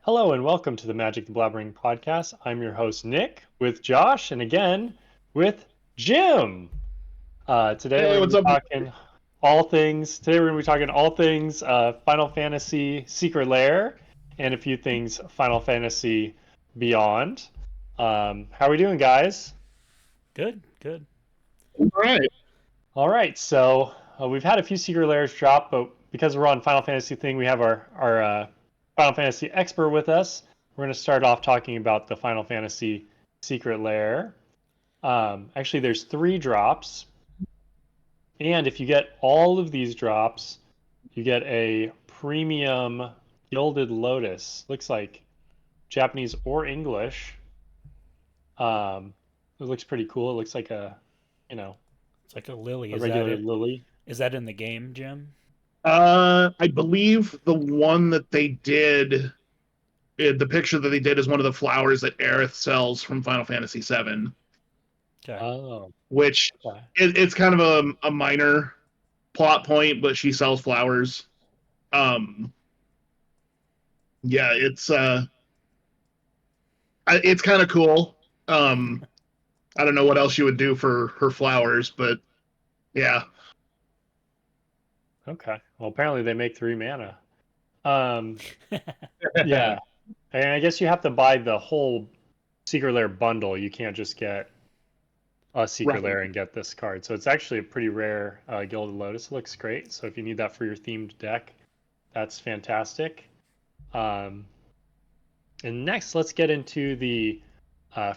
Hello and welcome to the Magic the Blabbering podcast. I'm your host Nick with Josh and again with Jim. Today we're Hey, going what's to be up? talking all things. Today we're going to be talking all things Final Fantasy Secret Lair and a few things Final Fantasy Beyond. How are we doing, guys? Good, good. All right. All right, so we've had a few Secret Lairs drop, but because we're on Final Fantasy thing, we have our Final Fantasy expert with us. We're going to start off talking about the Final Fantasy Secret Lair. Actually, there's 3 drops, and if you get all of these drops, you get a premium Gilded Lotus. Looks like Japanese or English. It looks pretty cool. It looks like you know, It's like a lily. a Is that regular it? lily. Is that in the game, Jim? I believe the one that they did, the picture that they did is one of the flowers that Aerith sells from Final Fantasy VII, Okay. Oh, which okay. it's kind of a minor plot point, but she sells flowers. Um, yeah, it's kind of cool. I don't know what else you would do for her flowers, but yeah. Okay. Well, apparently they make 3 mana. Um, yeah. And I guess you have to buy the whole Secret Lair bundle. You can't just get a Secret Right. Lair and get this card. So it's actually a pretty rare Gilded Lotus. It looks great. So if you need that for your themed deck, that's fantastic. Um, and next, let's get into the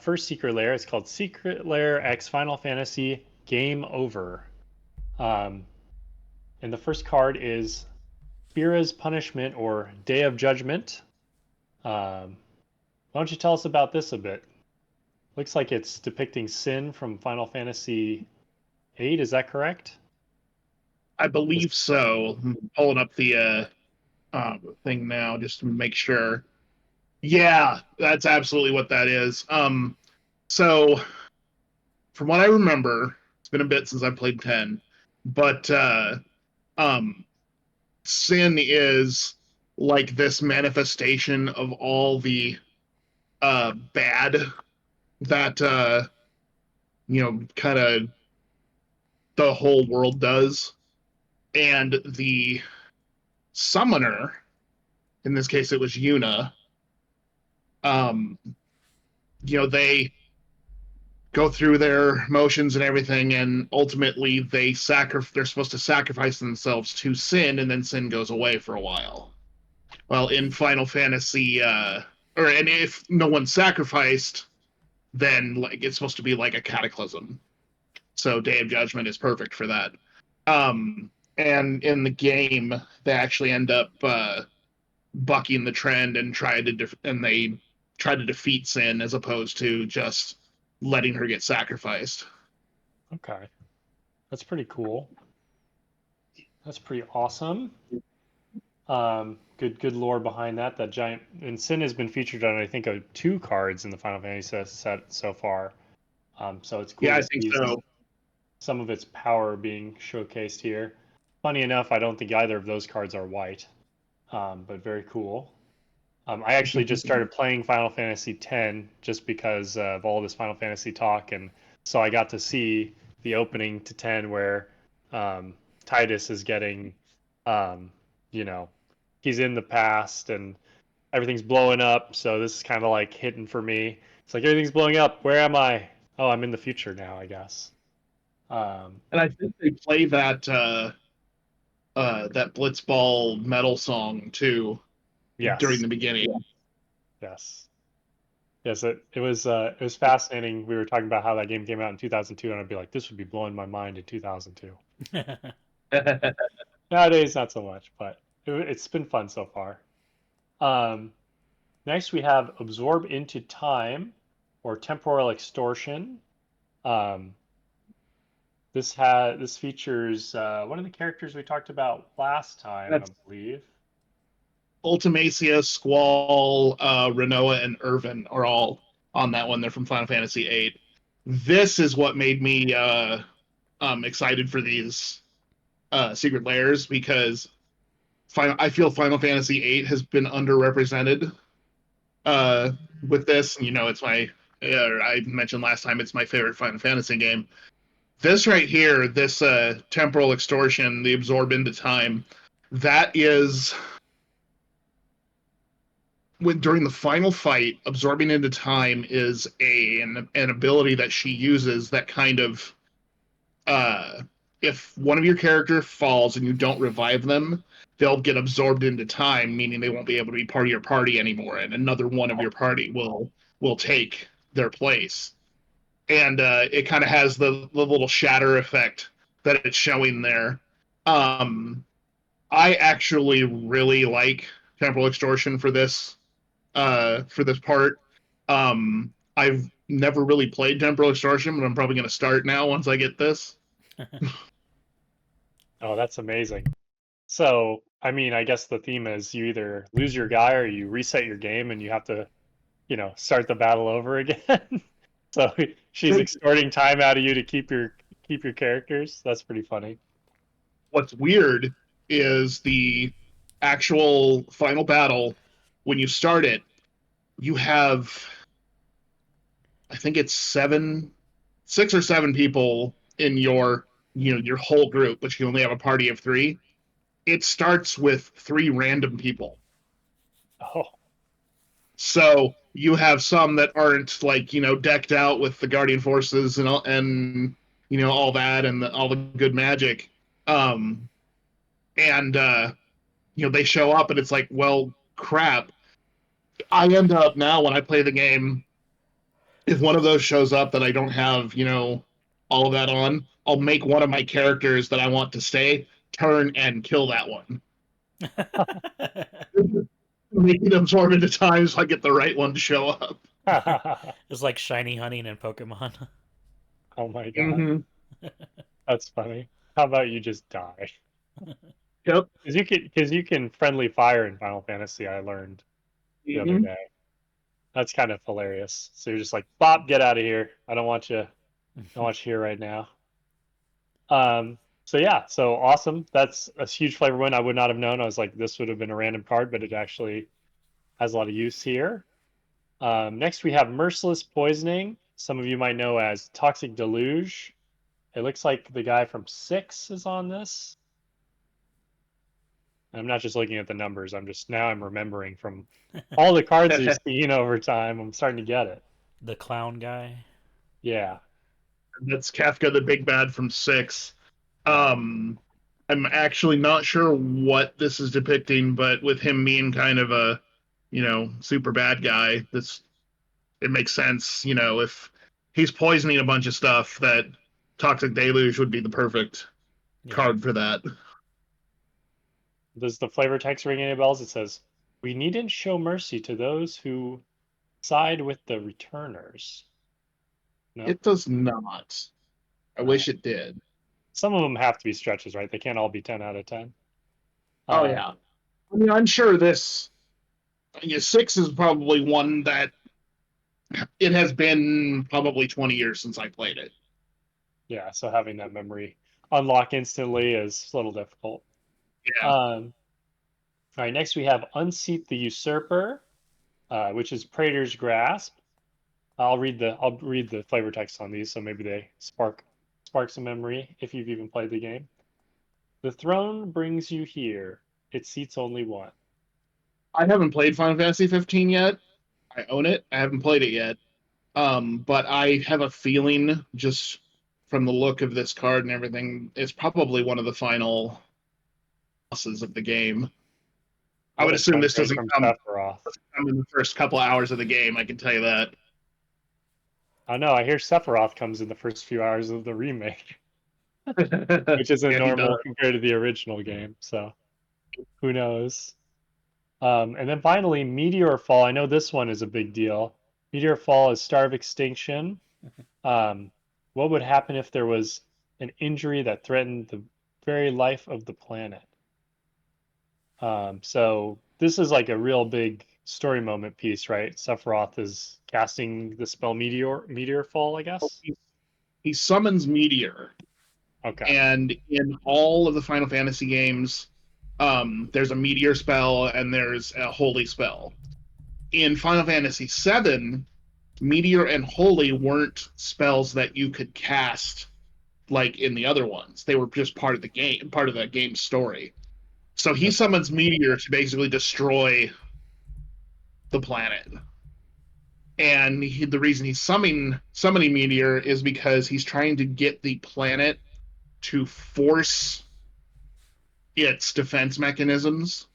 first Secret Lair. It's called Secret Lair X Final Fantasy Game Over. Um, and the first card is Spira's Punishment or Day of Judgment. Why don't you tell us about this a bit? Looks like it's depicting Sin from Final Fantasy VIII. Is that correct? I believe so. I'm pulling up the thing now just to make sure. Yeah, that's absolutely what that is. So from what I remember, it's been a bit since I played 10, but um, Sin is like this manifestation of all the bad that kind of the whole world does, and the summoner, in this case, it was Yuna. Um, they go through their motions and everything, and ultimately they're supposed to sacrifice themselves to Sin, and then Sin goes away for a while. Well, in Final Fantasy, and if no one's sacrificed, then like it's supposed to be like a cataclysm. So Day of Judgment is perfect for that. And in the game, they actually end up bucking the trend and they try to defeat Sin as opposed to just letting her get sacrificed. Okay. That's pretty cool. That's pretty awesome. Good lore behind that. That giant and Sin has been featured on I think 2 cards in the Final Fantasy set so far. So it's cool Yeah, I to think see so. some of its power being showcased here. Funny enough, I don't think either of those cards are white, but very cool. I actually just started playing Final Fantasy X just because of all this Final Fantasy talk, and so I got to see the opening to 10 where Titus is getting, um, you know, he's in the past and everything's blowing up. So this is kind of like hidden for me. It's like everything's blowing up. Where am I? Oh, I'm in the future now, I guess. Um, And I think they play that Blitzball metal song too during yes, the beginning. yes. Yes, it was fascinating. We were talking about how that game came out in 2002, and I'd be like, this would be blowing my mind in 2002. Nowadays, not so much, but it's been fun so far. Um, Next, we have Absorb into Time or Temporal Extortion. Um, this features one of the characters we talked about last time, I That's believe. Ultimacia, Squall, Renoa, and Irvin are all on that one. They're from Final Fantasy VIII. This is what made me excited for these secret layers because I feel Final Fantasy VIII has been underrepresented with this. You know, it's my I mentioned last time it's my favorite Final Fantasy game. This right here, this temporal extortion, the absorb into time, that is when during the final fight, absorbing into time is an ability that she uses that kind of if one of your character falls and you don't revive them, they'll get absorbed into time, meaning they won't be able to be part of your party anymore, and another one of your party will take their place. And it kind of has the little shatter effect that it's showing there. I actually really like temporal extortion for this part. I've never really played temporal extortion, but I'm probably going to start now once I get this. Oh, that's amazing. So, I mean, I guess the theme is you either lose your guy or you reset your game and you have to, start the battle over again. So she's extorting time out of you to keep your characters. That's pretty funny. What's weird is the actual final battle. When you start it, you have, I think it's 6 or 7 people in your whole group, but you only have a party of 3. It starts with 3 random people. Oh. So you have some that aren't decked out with the Guardian Forces and all that and all the good magic. And they show up and it's like, well, crap. I end up now when I play the game, if one of those shows up that I don't have, all of that on, I'll make one of my characters that I want to stay turn and kill that one. Make it absorb into time so I get the right one to show up. It's like shiny hunting in Pokemon. Oh my god. Mm-hmm. That's funny. How about you just die? Yep. Because you can friendly fire in Final Fantasy, I learned the other day. That's kind of hilarious. So you're just like, Bob, get out of here. I don't want you here right now. So yeah, so awesome. That's a huge flavor win. I would not have known. I was like, this would have been a random card, but it actually has a lot of use here. Next we have Merciless Poisoning. Some of you might know as Toxic Deluge. It looks like the guy from 6 is on this. I'm not just looking at the numbers. I'm remembering from all the cards you've seen over time. I'm starting to get it. The clown guy. Yeah. That's Kafka the Big Bad from 6. I'm actually not sure what this is depicting, but with him being kind of a, super bad guy, it makes sense. If he's poisoning a bunch of stuff, that Toxic Deluge would be the perfect card for that. Does the flavor text ring any bells? It says, "We needn't show mercy to those who side with the returners." No? It does not. I wish it did. Some of them have to be stretches, right? They can't all be 10 out of 10. Oh, yeah. I mean, I'm sure 6 is probably one that it has been probably 20 years since I played it. Yeah, so having that memory unlock instantly is a little difficult. Yeah. All right, next we have Unseat the Usurper, which is Praetor's Grasp. I'll read the flavor text on these, so maybe they spark some memory if you've even played the game. The throne brings you here. It seats only one. I haven't played Final Fantasy 15 yet. I own it. I haven't played it yet. But I have a feeling, just from the look of this card and everything, it's probably one of the final bosses of the game. I would assume this doesn't come in the first couple hours of the game, I can tell you that. I know, I hear Sephiroth comes in the first few hours of the remake. Which isn't normal compared to the original game, so who knows. And then finally, Meteor Fall. I know this one is a big deal. Meteor Fall is Star of Extinction. What would happen if there was an injury that threatened the very life of the planet? So this is like a real big story moment piece, right? Sephiroth is casting the spell Meteor Fall, I guess. He summons Meteor. Okay. And in all of the Final Fantasy games, there's a Meteor spell and there's a Holy spell. in Final Fantasy VII, Meteor and Holy weren't spells that you could cast like in the other ones. They were just part of the game, part of the game's story. So he summons Meteor to basically destroy the planet. And the reason he's summoning Meteor is because he's trying to get the planet to force its defense mechanisms,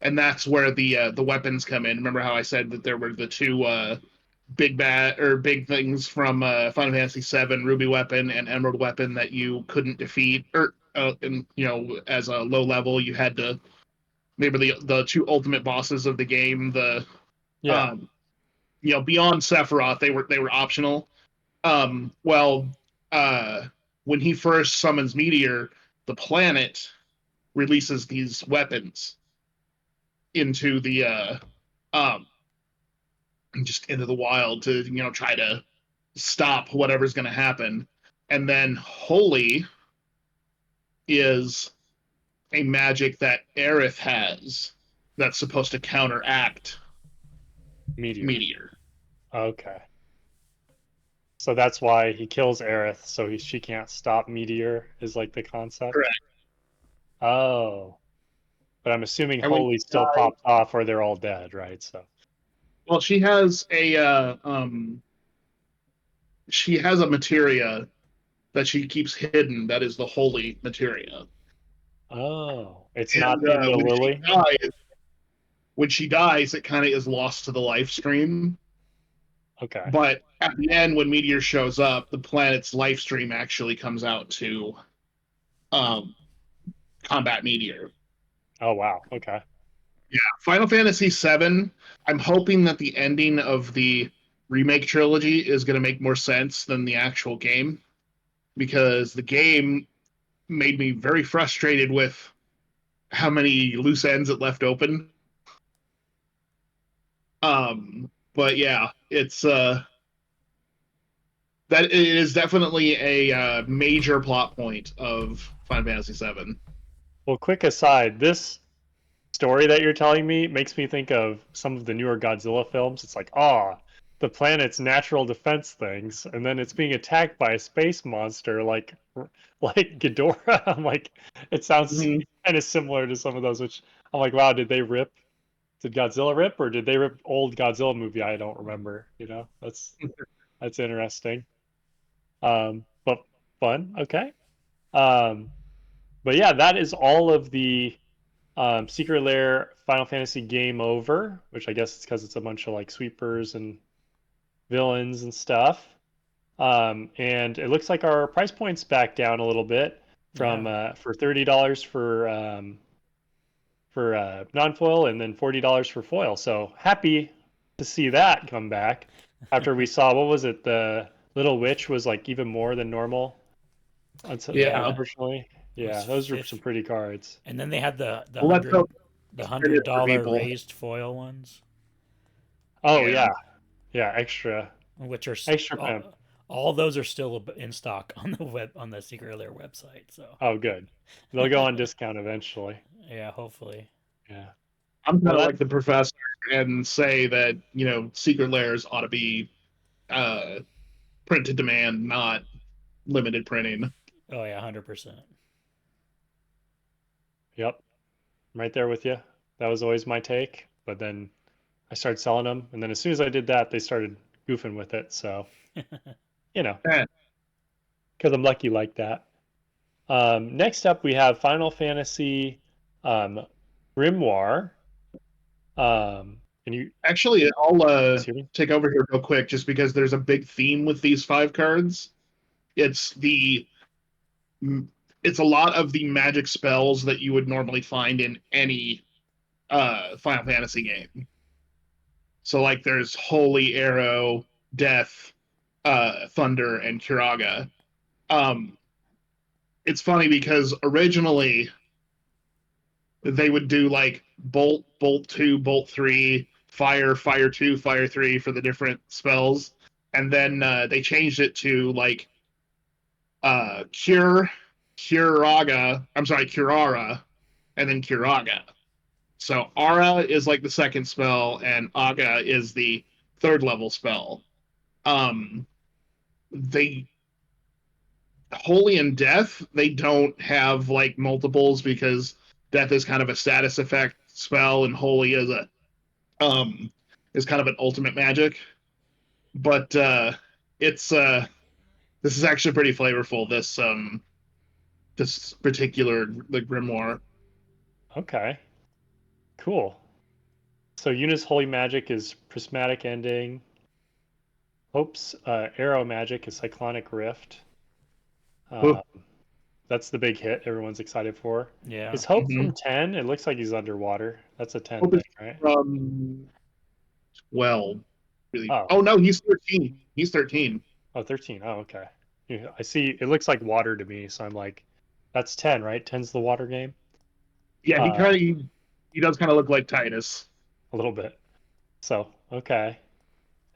and that's where the weapons come in. Remember how I said that there were the two big things from Final Fantasy VII, Ruby Weapon and Emerald Weapon that you couldn't defeat, or and as a low level you had to. They were the two ultimate bosses of the game. Beyond Sephiroth, they were optional. Well, when he first summons Meteor, the planet releases these weapons into the just into the wild to try to stop whatever's going to happen. And then Holy is a magic that Aerith has that's supposed to counteract Meteor. Okay. So that's why he kills Aerith, so she can't stop Meteor, is like the concept? Correct. Oh. But I'm assuming Holy still popped off or they're all dead, right? So. Well, she has a materia that she keeps hidden that is the Holy materia. Oh. It's not the Lily? When she dies, it kind of is lost to the life stream. Okay. But at the end, when Meteor shows up, the planet's life stream actually comes out to combat Meteor. Oh, wow. Okay. Yeah. Final Fantasy VII, I'm hoping that the ending of the remake trilogy is going to make more sense than the actual game, because the game made me very frustrated with how many loose ends it left open. But yeah, it's that it is definitely a major plot point of Final Fantasy VII. Well, quick aside, this story that you're telling me makes me think of some of the newer Godzilla films. It's like, the planet's natural defense things, and then it's being attacked by a space monster like Ghidorah. I'm like, it sounds kind of similar to some of those, which I'm like, wow, did Godzilla rip, or did they rip old Godzilla movie? I don't remember. That's interesting. But fun. Okay. But yeah, that is all of the Secret Lair Final Fantasy game over, which I guess it's because it's a bunch of like sweepers and villains and stuff. And it looks like our price point's back down a little bit from for $30 for non-foil and then $40 for foil. So happy to see that come back after we saw, what was it? The Little Witch was like even more than normal. Unfortunately. Yeah, those are some pretty cards. And then they had the $100 raised foil ones. Oh yeah, extra. Which are extra. All those are still in stock on the Secret Lair website. So. Oh, good. They'll go on discount eventually. Yeah, hopefully. Yeah. I'm kind of like the professor and say that Secret Lairs ought to be print to demand, not limited printing. Oh yeah, 100%. Yep, I'm right there with you. That was always my take, but then I started selling them, and then as soon as I did that, they started goofing with it. So, because I'm lucky like that. Next up, we have Final Fantasy Grimoire. And you actually, I'll take over here real quick, just because there's a big theme with these 5 cards. It's a lot of the magic spells that you would normally find in any Final Fantasy game. So like there's Holy Arrow, Death, Thunder, and Curaga. It's funny because originally they would do like Bolt, Bolt 2, Bolt 3, Fire, Fire 2, Fire 3 for the different spells. And then they changed it to like Curara, and then Curaga. So Aura is like the second spell, and Aga is the third level spell. They Holy and Death, they don't have like multiples because Death is kind of a status effect spell, and Holy is a is kind of an ultimate magic. But it's this is actually pretty flavorful. This particular grimoire. Okay. Cool. So Yuna's holy magic is prismatic ending. Hope's arrow magic is cyclonic rift. That's the big hit everyone's excited for. Yeah. Is Hope from 10? It looks like he's underwater. That's a 10 Hope thing, is right? from 12. Really? Oh. Oh no, he's 13. He's 13. Oh, 13. Oh, okay. Yeah, I see. It looks like water to me, so I'm like, that's 10, right? 10's the water game? Yeah, he does kind of look like Titus. A little bit. So, okay.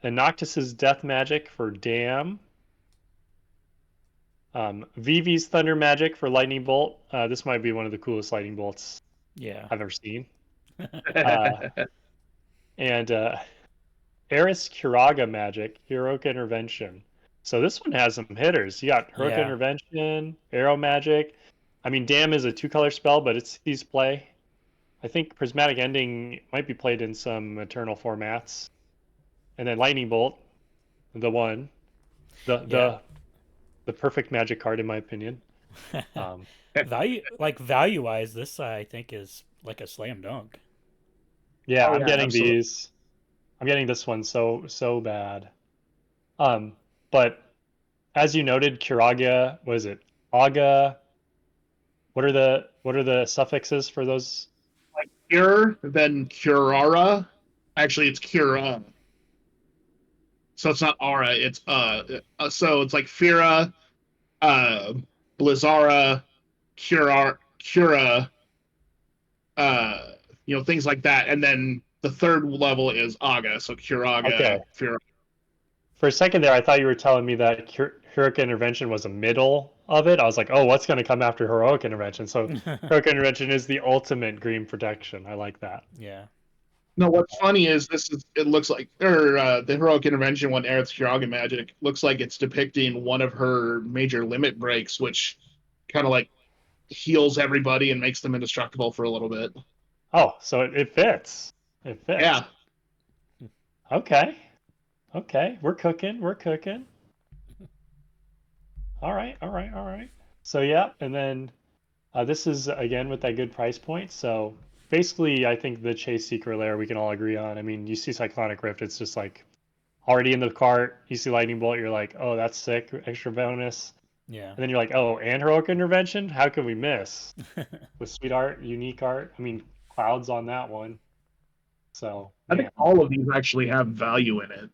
And Noctis's death magic for Dam. Vivi's thunder magic for lightning bolt. This might be one of the coolest lightning bolts I've ever seen. And Eris Kiraga magic, heroic intervention. So this one has some hitters. You got heroic intervention, arrow magic. I mean, Dam is a 2-color spell, but it sees play. I think prismatic ending might be played in some eternal formats. And then lightning bolt, the one, the perfect magic card in my opinion. Value wise, this I think is like a slam dunk. Yeah, I'm getting absolutely. These. I'm getting this one so bad. But as you noted, Kiraga, what is it? Aga. What are the suffixes for those? Like cure, then curara. Actually, it's cura. So it's not aura. It's so it's like Fira, Blizzara, cura, things like that, and then the third level is Aga. So Kiraga. Okay. Fira. For a second there, I thought you were telling me that heroic intervention was a middle of it. I was like, oh, what's going to come after heroic intervention? So heroic intervention is the ultimate green protection. I like that. Yeah. No, what's funny is it looks like, the heroic intervention one, Aerith's Kiraga magic, looks like it's depicting one of her major limit breaks, which kind of like heals everybody and makes them indestructible for a little bit. Oh, so it fits. It fits. Yeah. Okay. We're cooking. All right. So yeah, and then this is again with that good price point. So basically, I think the Chase Secret Lair we can all agree on. I mean, you see Cyclonic Rift, it's just like already in the cart. You see Lightning Bolt, you're like, oh, that's sick, extra bonus. Yeah. And then you're like, oh, and Heroic Intervention? How could we miss? With sweet art, unique art. I mean, clouds on that one. So I think all of these actually have value in it.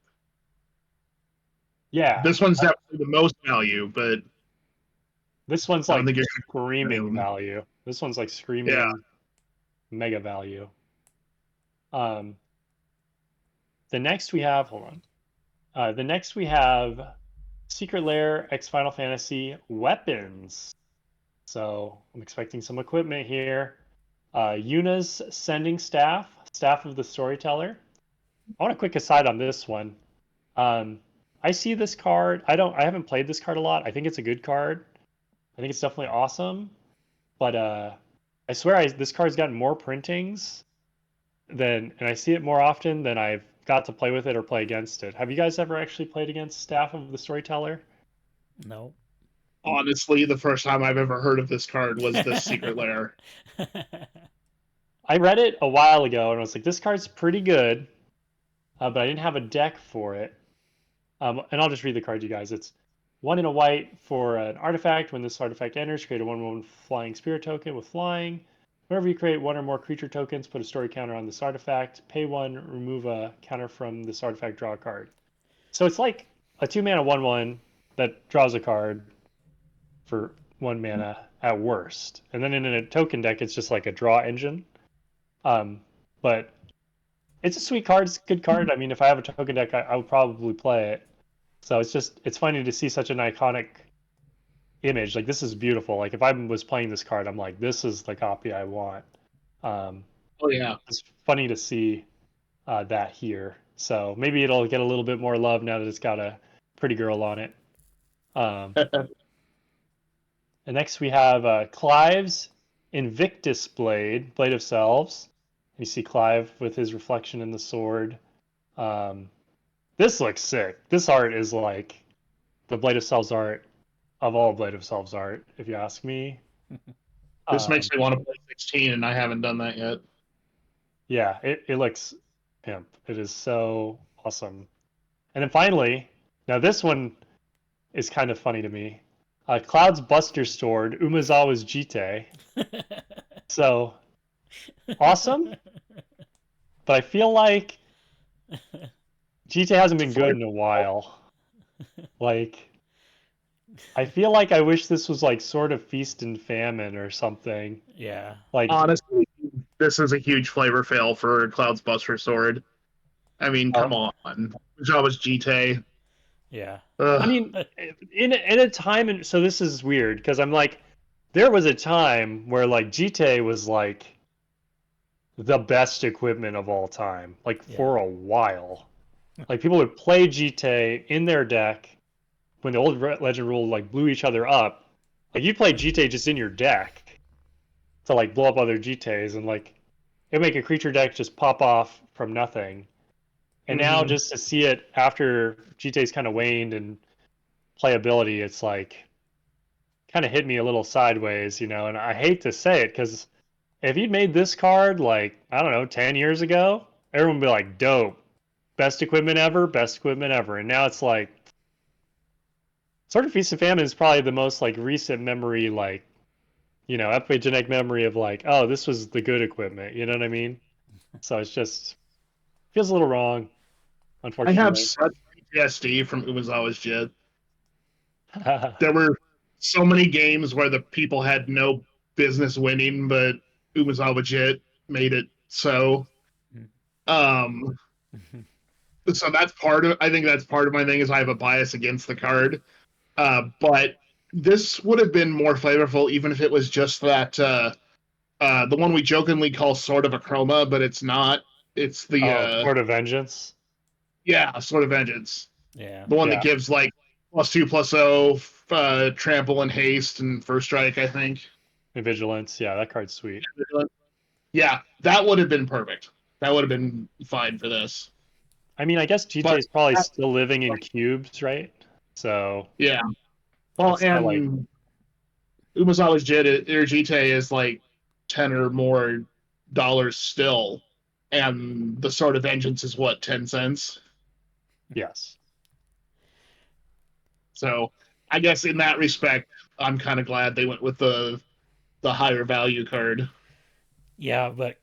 Yeah. This one's definitely the most value, but this one's like screaming value. This one's like screaming mega value. The next we have, the next we have Secret Lair X Final Fantasy weapons. So I'm expecting some equipment here. Yuna's Sending Staff, Staff of the Storyteller. I want a quick aside on this one. I see this card. I haven't played this card a lot. I think it's a good card. I think it's definitely awesome. But I swear this card's gotten more printings and I see it more often than I've got to play with it or play against it. Have you guys ever actually played against Staff of the Storyteller? No. Honestly, the first time I've ever heard of this card was the Secret Lair. I read it a while ago and I was like, this card's pretty good, but I didn't have a deck for it. And I'll just read the card, you guys. It's 1 and a white for an artifact. When this artifact enters, create a 1/1 flying spirit token with flying. Whenever you create 1 or more creature tokens, put a story counter on this artifact. Pay 1, remove a counter from this artifact, draw a card. So it's like a 2-mana 1/1 that draws a card for 1 mana at worst. And then in a token deck, it's just like a draw engine. But it's a sweet card. It's a good card. I mean, if I have a token deck, I would probably play it. So it's funny to see such an iconic image. Like, this is beautiful. Like, if I was playing this card, I'm like, this is the copy I want. Oh yeah. It's funny to see that here. So maybe it'll get a little bit more love now that it's got a pretty girl on it. Um, and next we have Clive's Invictus Blade of Selves. You see Clive with his reflection in the sword. This looks sick. This art is like the Blade of Selves art of all Blade of Selves art, if you ask me. This makes me want to play 16, and I haven't done that yet. Yeah, it looks pimp. It is so awesome. And then finally, now this one is kind of funny to me. Cloud's Buster Sword, Umezawa's Jite. So awesome, but I feel like Jite hasn't been good in a while. Like, I feel like I wish this was like sort of Feast and Famine or something. Yeah. Like, honestly, this is a huge flavor fail for Cloud's Buster Sword. I mean, come on. Java's GT. Yeah. I mean, in a time, and so this is weird because I'm like, there was a time where like GT was like the best equipment of all time, like for a while. Like people would play GT in their deck when the old Legend rule like blew each other up. Like you play GT just in your deck to like blow up other GTs, and like it make a creature deck just pop off from nothing. And now just to see it after GT's kind of waned and playability, it's like kind of hit me a little sideways, you know. And I hate to say it because if you'd made this card like, I don't know, 10 years ago, everyone would be like, dope, best equipment ever, best equipment ever. And now it's like, sort of Feast and Famine is probably the most like recent memory, like, you know, epigenetic memory of like, oh, this was the good equipment, you know what I mean? So it's just feels a little wrong, unfortunately. I have such PTSD from Umezawa's Jit. There were so many games where the people had no business winning, but Umezawa Jit made it so. So that's part of. I think that's part of my thing is I have a bias against the card. But this would have been more flavorful even if it was just that the one we jokingly call Sword of a Chroma, but it's not. It's the Sword of Vengeance. Yeah, Sword of Vengeance. Yeah. The one that gives like +2/+0, trample and haste and first strike, I think. And Vigilance, yeah, that card's sweet. Yeah, that would have been perfect. That would have been fine for this. I mean, I guess GT is probably still living in cubes, right? So yeah. Well, and like, Umezawa's Jit or GT is like $10 or more still, and the Sword of Vengeance is what, 10 cents? Yes. So I guess in that respect, I'm kind of glad they went with the higher value card. Yeah, but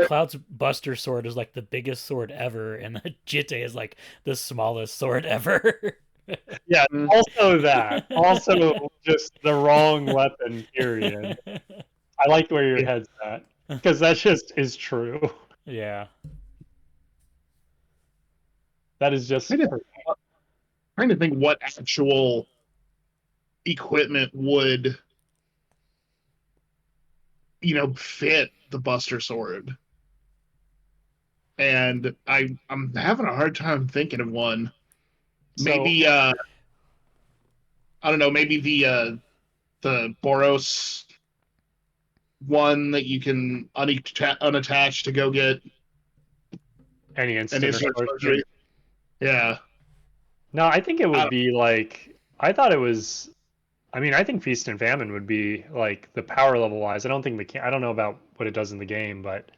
Cloud's Buster Sword is like the biggest sword ever, and the Jite is like the smallest sword ever. Yeah, also that. Also just the wrong weapon, period. I like where your head's at, because that just is true. Yeah. That is just... Trying to think what actual equipment would, you know, fit the Buster Sword. And I'm having a hard time thinking of one. Maybe I don't know, maybe the Boros one that you can unattach to go get any instant sorcery. Yeah. No, I think it would be like, I thought it was, I mean, I think Feast and Famine would be like the power level wise. I don't think I don't know about what it does in the game, but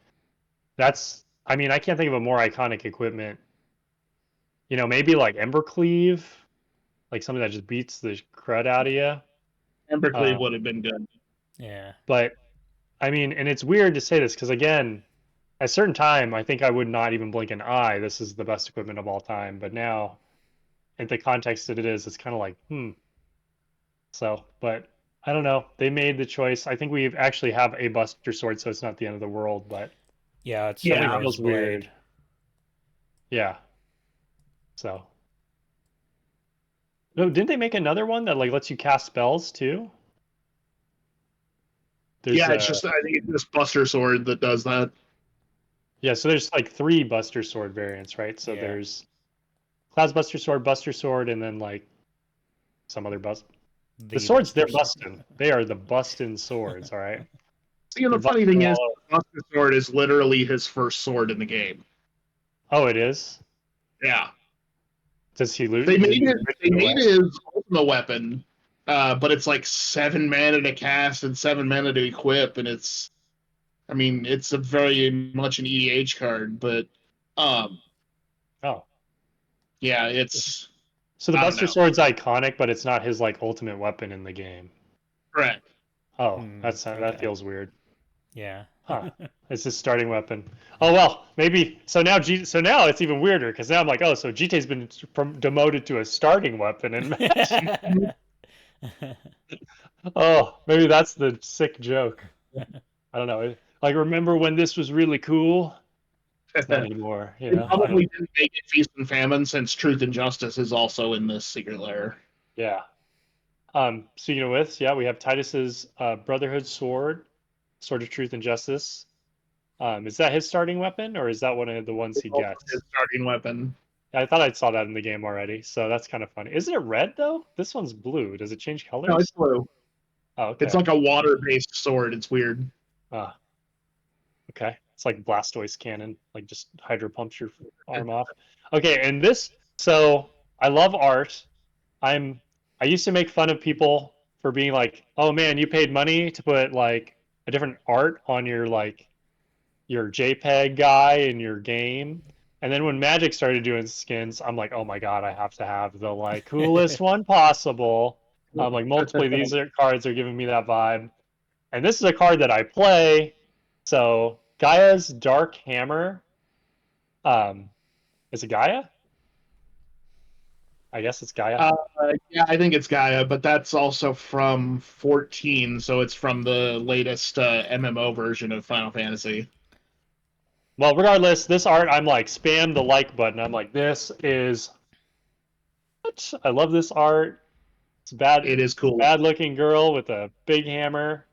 that's, I mean, I can't think of a more iconic equipment. You know, maybe like Embercleave, like something that just beats the crud out of you. Embercleave would have been good. Yeah. But I mean, and it's weird to say this because again, at a certain time, I think I would not even blink an eye. This is the best equipment of all time. But now, in the context that it is, it's kind of like, So, but I don't know. They made the choice. I think we actually have a Buster Sword, so it's not the end of the world. But yeah, it's it feels weird. Yeah. So. No, didn't they make another one that like lets you cast spells too? It's just I think it's this Buster Sword that does that. Yeah, so there's like 3 Buster Sword variants, right? So Yeah. there's Cloud's Buster Sword, and then like some other bust. The swords they're busting. They are the busting swords, all right? See, and the funny thing is, Buster Sword is literally his first sword in the game. Oh, it is? Yeah. Does he loot? They made his ultimate weapon, but it's like 7 mana to cast and 7 mana to equip, and it's a very much an EDH card, but Oh. Yeah, it's so the Buster Sword's iconic, but it's not his like ultimate weapon in the game. Correct. Oh, that feels weird. Yeah. Huh. It's his starting weapon. Oh well, maybe so now it's even weirder because now I'm like, oh, so GT's been demoted to a starting weapon in Magic. Oh, maybe that's the sick joke. I don't know. Like, remember when this was really cool? It's not anymore. You know? Probably didn't make it Feast and Famine since Truth and Justice is also in this secret lair. Yeah. Speaking of which, yeah, we have Titus's Brotherhood Sword of Truth and Justice. Is that his starting weapon, or is that one of the ones he gets? His starting weapon. I thought I saw that in the game already, so that's kind of funny. Isn't it red though? This one's blue. Does it change colors? No, it's blue. Oh, okay. It's like a water-based sword. It's weird. Ah, okay. It's like Blastoise cannon, like just hydro pumps your arm off. Okay, and this. So I love art. I used to make fun of people for being like, "Oh man, you paid money to put like a different art on your like your JPEG guy in your game." And then when Magic started doing skins, I'm like, oh my god, I have to have the like coolest one possible. Like multiply these cards are giving me that vibe. And this is a card that I play. So Gaia's Dark Hammer. Is it Gaia? I guess it's Gaia. Yeah, I think it's Gaia, but that's also from 14, so it's from the latest MMO version of Final Fantasy. Well, regardless, this art, I'm like, spam the like button. I'm like, this is what? I love this art. It's bad. It is cool. Bad looking girl with a big hammer.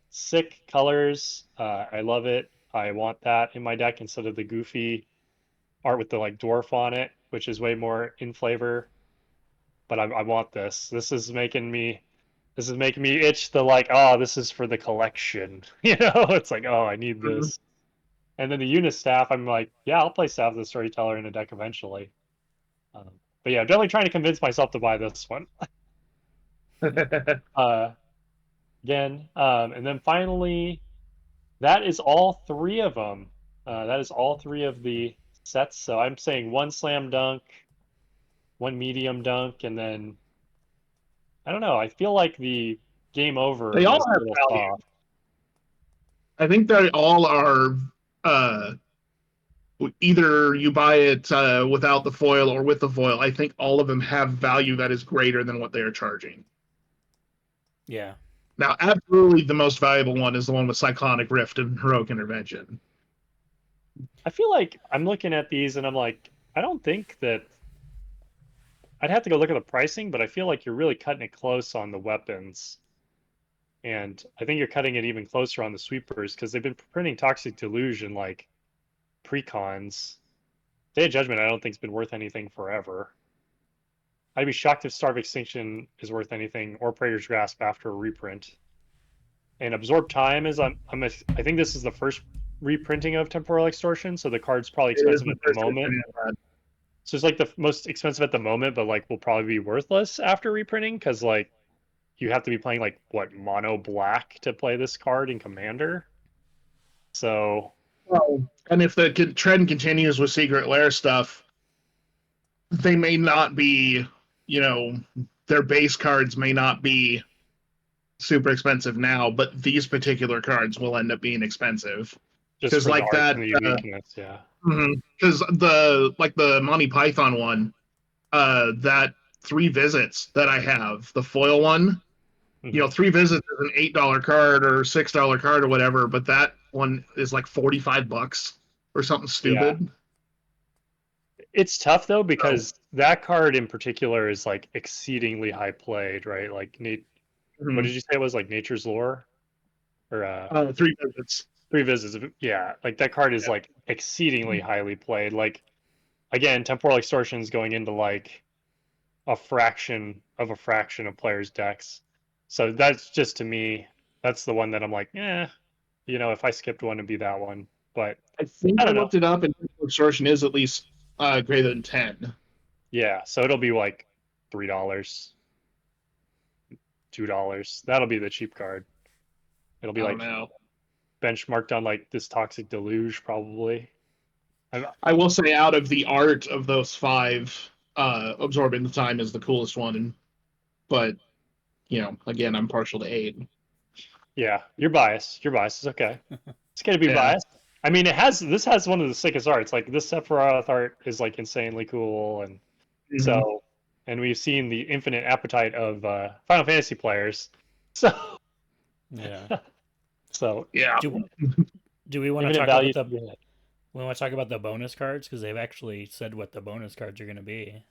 Sick colors. I love it. I want that in my deck instead of the goofy art with the like dwarf on it, which is way more in flavor. But I want this. This is making me itch the like, oh, this is for the collection. You know, it's like, oh, I need this. And then the Eunice staff, I'm like, yeah, I'll play Staff of the Storyteller in a deck eventually. But yeah, I'm definitely trying to convince myself to buy this one. Again, and then finally, that is all 3 of them. That is all 3 of the sets. So I'm saying 1 slam dunk, 1 medium dunk, and then I don't know. I feel like the game over. They all have value. Soft. I think they all are. Either you buy it without the foil or with the foil. I think all of them have value that is greater than what they are charging. Yeah. Now, absolutely the most valuable one is the one with Cyclonic Rift and Heroic Intervention. I feel like I'm looking at these and I'm like, I don't think that... I'd have to go look at the pricing, but I feel like you're really cutting it close on the weapons. And I think you're cutting it even closer on the sweepers because they've been printing Toxic Delusion like precons. Day of Judgment I don't think has been worth anything forever. I'd be shocked if Star of Extinction is worth anything, or Praetor's Grasp after a reprint. And Absorb Time is I think this is the first reprinting of Temporal Extortion, so the card's probably expensive at the moment. So it's like the most expensive at the moment, but like will probably be worthless after reprinting because like you have to be playing like what, mono black to play this card in Commander. So. Well, and if the trend continues with Secret Lair stuff, they may not be, their base cards may not be super expensive now, but these particular cards will end up being expensive. Just like that, yeah. Because the Monty Python one, that 3 visits that I have, the foil one, 3 visits is an $8 card or $6 card or whatever, but that one is like $45 or something stupid. Yeah. It's tough though because that card in particular is like exceedingly high played, right? Like what did you say it was, like Nature's Lore, or 3 visits? 3 visits. Yeah, like that card is Yeah. like exceedingly highly played. Like again, temporal extortion is going into like a fraction of players' decks. So that's just to me, that's the one that I'm like, if I skipped one, it'd be that one. But I think I I don't know. looked it up, and extortion is at least greater than 10. Yeah, so it'll be like $3, $2. That'll be the cheap card. It'll be I don't like know. benchmarked on like this toxic deluge probably. I will say, out of the art of those 5, absorbing the time is the coolest one. But again, I'm partial to 8. Yeah, you're biased. Your bias is okay. It's gonna be Yeah. biased. I mean, this has one of the sickest arts. Like this Sephiroth art is like insanely cool, and so, and we've seen the infinite appetite of Final Fantasy players. So Yeah. so Yeah. Do we want to infinite talk value. about we want to talk about the bonus cards because they've actually said what the bonus cards are going to be.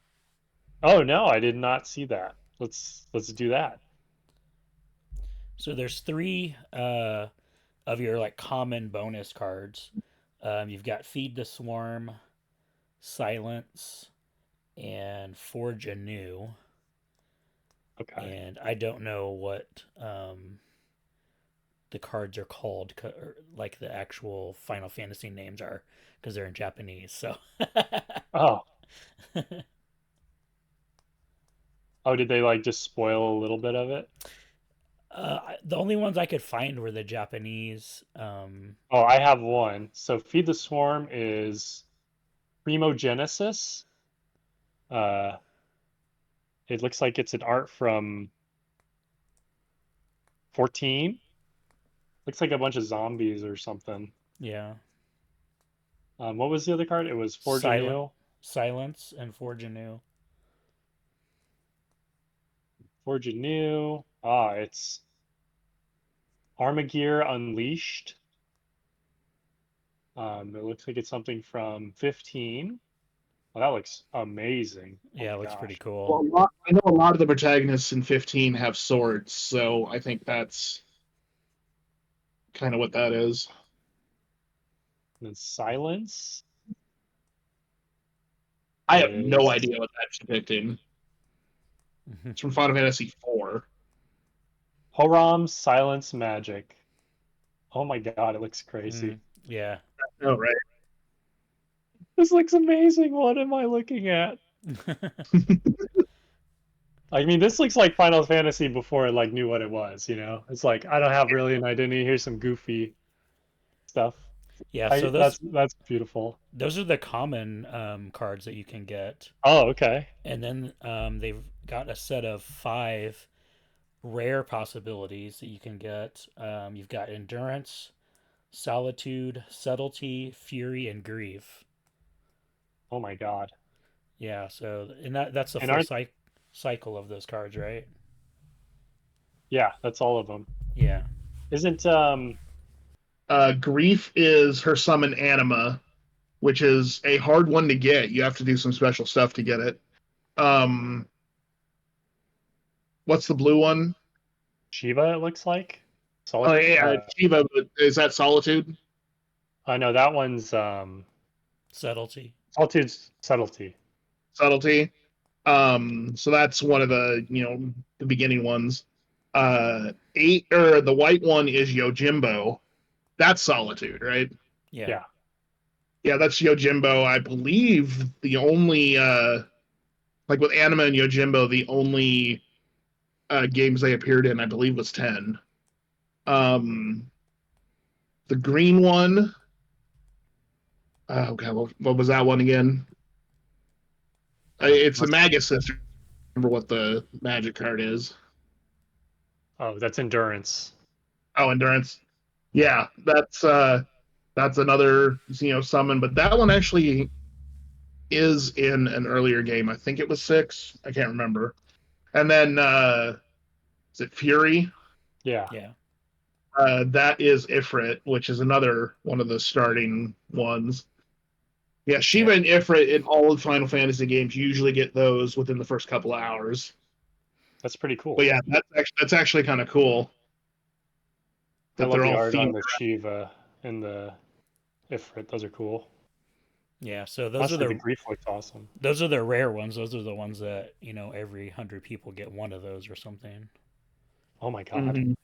Oh no, I did not see that. Let's do that. So there's 3 of your like common bonus cards. You've got Feed the Swarm, Silence, and Forge Anew. Okay. And I don't know what the cards are called, like the actual Final Fantasy names are, because they're in Japanese. So. Oh. Oh, did they like just spoil a little bit of it? The only ones I could find were the Japanese. Oh, I have one. So Feed the Swarm is Primogenesis. It looks like it's an art from 14. Looks like a bunch of zombies or something. Yeah. What was the other card? It was Forge Anew. Silence and Forge Anew. Forge Anew. Ah, it's Armagear Unleashed. It looks like it's something from 15. Oh, that looks amazing. Yeah, Oh it looks gosh. pretty cool. Well, I know a lot of the protagonists in 15 have swords, so I think that's kind of what that is. And then Silence. I have no is- idea what that's depicting. It's from Final Fantasy 4. Horam Silence Magic. Oh my god, it looks crazy. Yeah. Oh, right. This looks amazing. What am I looking at? I mean, this looks like Final Fantasy before it like knew what it was, you know? It's like I don't have really an identity. Here's some goofy stuff. Yeah, so those that's beautiful. those are the common cards that you can get. Oh, okay. And then they've got a set of 5 rare possibilities that you can get. You've got Endurance, Solitude, Subtlety, Fury, and Grief. Oh my god. Yeah, so and that's the And full cycle of those cards, right? Yeah, that's all of them. Yeah. Isn't Grief is her summon Anima, which is a hard one to get. You have to do some special stuff to get it. What's the blue one? Shiva? It looks like. Oh yeah, Shiva. Is that Solitude? No, that one's Subtlety. Solitude's Subtlety. Subtlety. So that's one of the the beginning ones. 8 or the white one is Yojimbo. That's Solitude, right? Yeah. Yeah, that's Yojimbo. I believe the only like with Anima and Yojimbo, the only games they appeared in, I believe, was 10. The green one. Oh god, what was that one again? It's the Magus sister. Remember what the magic card is? Oh, that's Endurance. Oh, Endurance. Yeah, that's another summon, but that one actually is in an earlier game. I think it was 6. I can't remember. And then is it Fury? Yeah. Yeah. That is Ifrit, which is another one of the starting ones. Yeah, Shiva and Ifrit in all of Final Fantasy games usually get those within the first couple of hours. That's pretty cool. But yeah, that's actually kind of cool. I love the art on the Shiva. and the Ifrit. Those are cool. Yeah, so Honestly, the Grief looks awesome. those are the rare ones. Those are the ones that every 100 people get one of those or something. Oh my god.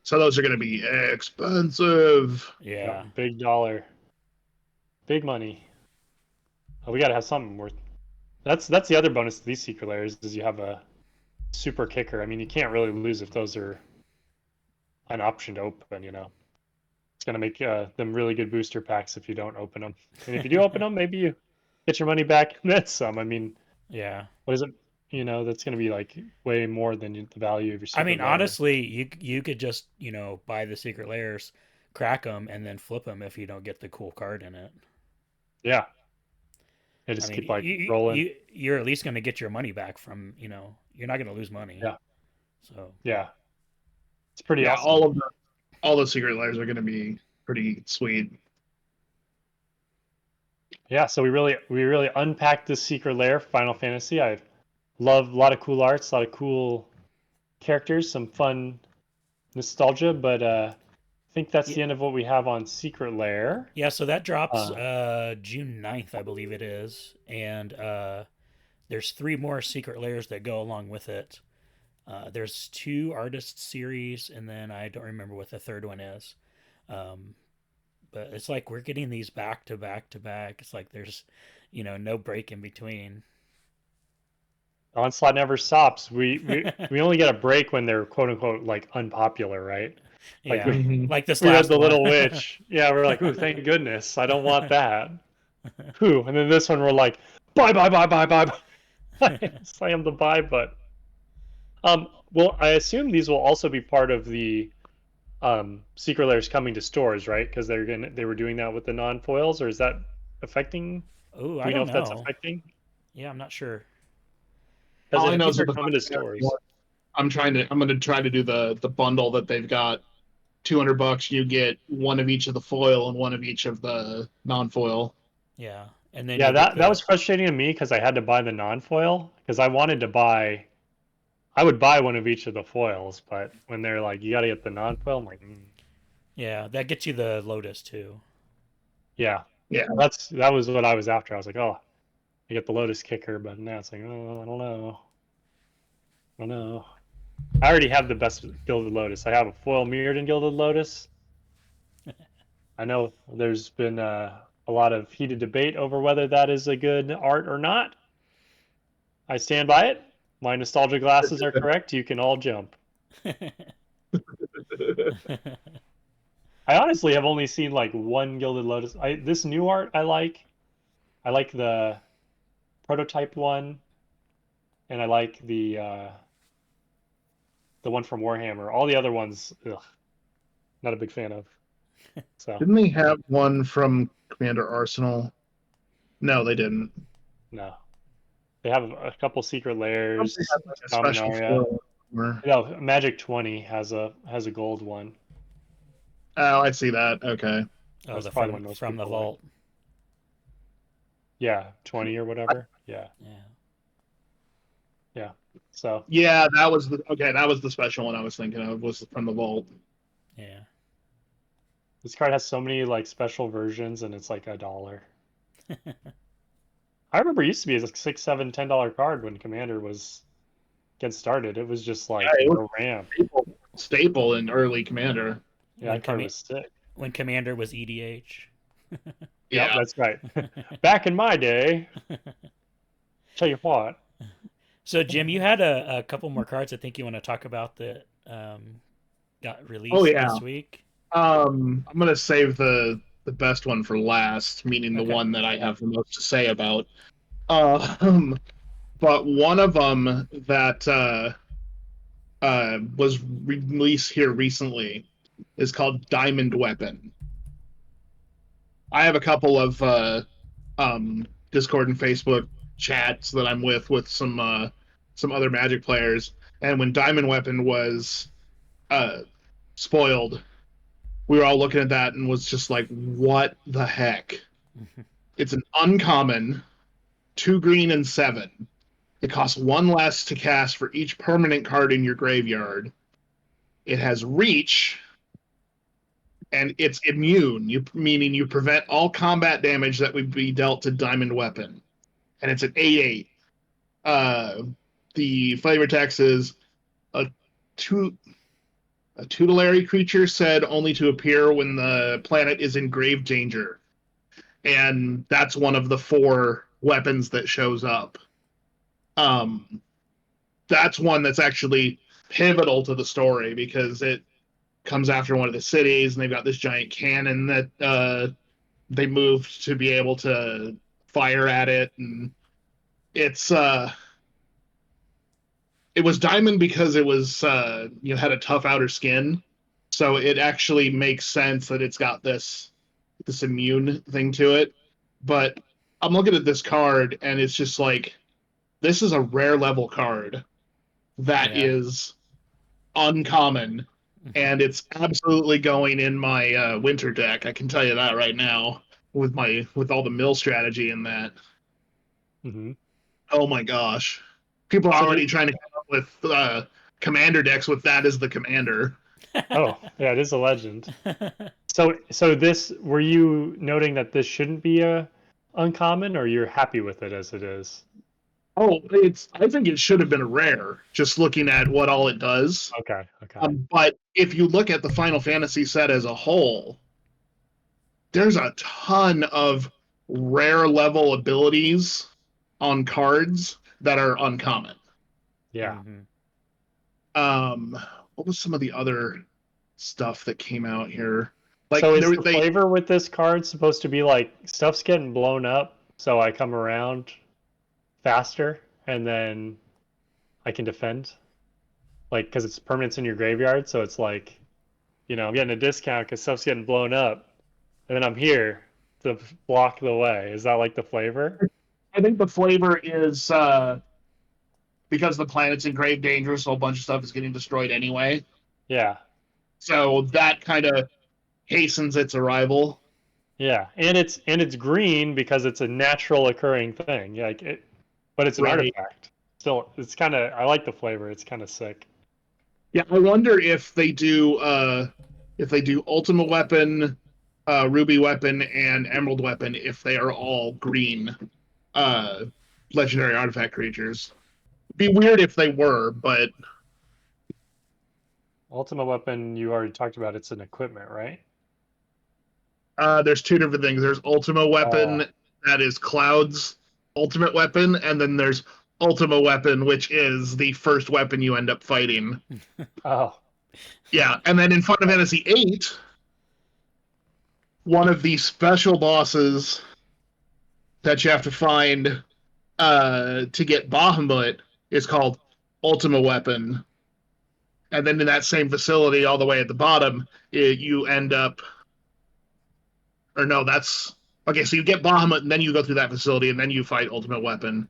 So those are going to be expensive. Yeah. Big dollar. Big money. Oh, we got to have something worth. That's the other bonus to these secret layers is you have a super kicker. I mean, you can't really lose if those are an option to open, It's going to make them really good booster packs if you don't open them. And if you do open them, maybe you get your money back and then some. I mean, Yeah. what is it? That's going to be like way more than the value of your secret layer. Honestly, you could just, buy the secret layers, crack them, and then flip them if you don't get the cool card in it. Yeah. They just keep rolling. You're at least going to get your money back from, you're not going to lose money. Yeah. So. Yeah. It's pretty awesome. All the secret layers are going to be pretty sweet. Yeah, so we really unpacked this secret layer for Final Fantasy. I love a lot of cool arts, a lot of cool characters, some fun nostalgia, but I think that's the end of what we have on Secret Lair. Yeah, so that drops June 9th, I believe it is. And there's 3 more secret layers that go along with it. There's 2 artist series, and then I don't remember what the third one is. But it's like we're getting these back to back to back. It's like there's, no break in between. Onslaught never stops. We only get a break when they're quote unquote like unpopular, right? Yeah, like this we last read the one. Little Witch. Yeah, we're like, ooh, thank goodness, I don't want that. Ooh, and then this one we're like, buy. Slam the buy button. Well, I assume these will also be part of the secret layers coming to stores, right? Because they were doing that with the non-foils, or is that affecting? Oh, I don't know if that's affecting. Yeah, I'm not sure. All I know is they're coming to stores. I'm going to try to do the bundle that they've got. $200, you get one of each of the foil and one of each of the non-foil. Yeah, and then that was frustrating to me because I had to buy the non-foil because I wanted to buy. I would buy one of each of the foils, but when they're like, you got to get the non-foil, I'm like, Yeah, that gets you the Lotus too. Yeah. That was what I was after. I was like, oh, I get the Lotus kicker, but now it's like, oh, I don't know. I already have the best Gilded Lotus. I have a foil mirrored in Gilded Lotus. I know there's been a lot of heated debate over whether that is a good art or not. I stand by it. My nostalgia glasses are correct. You can all jump. I honestly have only seen like one Gilded Lotus. This new art I like. I like the prototype one, and I like the one from Warhammer. All the other ones, not a big fan of. So didn't they have one from Commander Arsenal? No, they didn't. No, they have a couple secret layers. Like no, Magic 20 has a gold one. Oh, I see that. Okay. Oh, from the vault. Like. Yeah, 20 or whatever. Yeah. So. Yeah, that was the special one I was thinking of, was from the vault. Yeah. This card has so many like special versions, and it's like $1. I remember it used to be a $6, $7, $10 card when Commander was getting started. It was just like a ramp. Staple in early Commander. Yeah, that card was sick. When Commander was EDH. Yeah, that's right. Back in my day. Tell you what. So, Jim, you had a couple more cards I think you want to talk about that got released this week. I'm going to save the best one for last, meaning the one that I have the most to say about. But one of them that was released here recently is called Diamond Weapon. I have a couple of Discord and Facebook chats that I'm with some other Magic players, and when Diamond Weapon was spoiled, we were all looking at that and was just like, what the heck? It's an uncommon, 2 green and 7. It costs 1 less to cast for each permanent card in your graveyard. It has reach, and it's immune, meaning you prevent all combat damage that would be dealt to diamond weapon. And it's an 8/8. The flavor text is a tutelary creature said only to appear when the planet is in grave danger. And that's one of the 4 weapons that shows up. That's one that's actually pivotal to the story because it comes after one of the cities, and they've got this giant cannon that they moved to be able to fire at it, and it's it was diamond because it was had a tough outer skin, so it actually makes sense that it's got this immune thing to it. But I'm looking at this card, and it's just like, this is a rare level card that is uncommon, and it's absolutely going in my winter deck. I can tell you that right now with all the mill strategy in that. Mm-hmm. Oh my gosh, people are already trying to come up with commander decks with that as the commander. Oh yeah, it is a legend. So this, were you noting that this shouldn't be a uncommon, or you're happy with it as it is? Oh, I think it should have been a rare, just looking at what all it does. Okay. But if you look at the Final Fantasy set as a whole, there's a ton of rare level abilities on cards that are uncommon. Yeah. What was some of the other stuff that came out here? Like, so is the flavor with this card supposed to be like, stuff's getting blown up, so I come around faster and then I can defend, like, because it's permanents in your graveyard, so it's like, I'm getting a discount because stuff's getting blown up, and then I'm here to block the way. Is that like the flavor? I think the flavor is because the planet's in grave danger, so a bunch of stuff is getting destroyed anyway. Yeah. So that kind of hastens its arrival. Yeah, and it's green because it's a natural occurring thing. Yeah, but it's an artifact. Still, it's kind of, I like the flavor. It's kind of sick. Yeah, I wonder if they do Ultimate Weapon, Ruby Weapon, and Emerald Weapon, if they are all green legendary artifact creatures. It'd be weird if they were, but Ultimate Weapon, you already talked about. It's an equipment, right? There's 2 different things. There's Ultimate Weapon, that is Cloud's ultimate weapon, and then there's Ultima Weapon, which is the first weapon you end up fighting. Oh. Yeah, and then in Final Fantasy VIII, one of the special bosses that you have to find to get Bahamut is called Ultima Weapon. And then in that same facility, all the way at the bottom, you end up... Or no, that's... Okay, so you get Bahamut, and then you go through that facility, and then you fight Ultimate Weapon.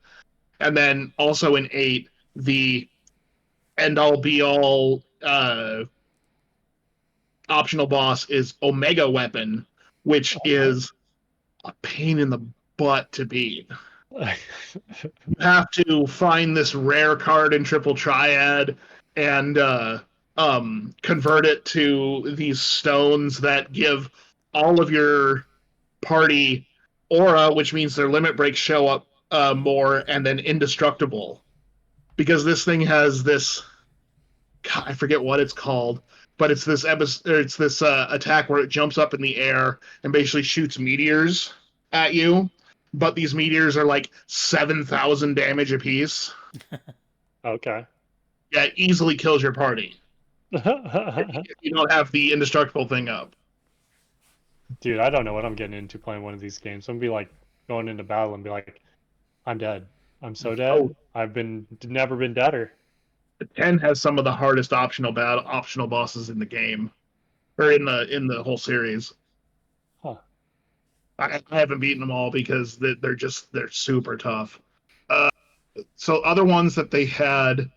And then also in 8, the end-all, be-all optional boss is Omega Weapon, which is a pain in the butt to beat. You have to find this rare card in Triple Triad and convert it to these stones that give all of your party aura, which means their limit breaks show up more, and then indestructible. Because this thing has this, God, I forget what it's called, but it's this attack where it jumps up in the air and basically shoots meteors at you. But these meteors are like 7,000 damage apiece. Okay. Yeah, it easily kills your party. If you don't have the indestructible thing up. Dude, I don't know what I'm getting into playing one of these games. I'm gonna be like going into battle and be like, I'm dead. I'm so dead. Oh. I've never been deader. 10 has some of the hardest optional bosses in the game, or in the whole series. Huh. I haven't beaten them all because they're super tough. So other ones that they had,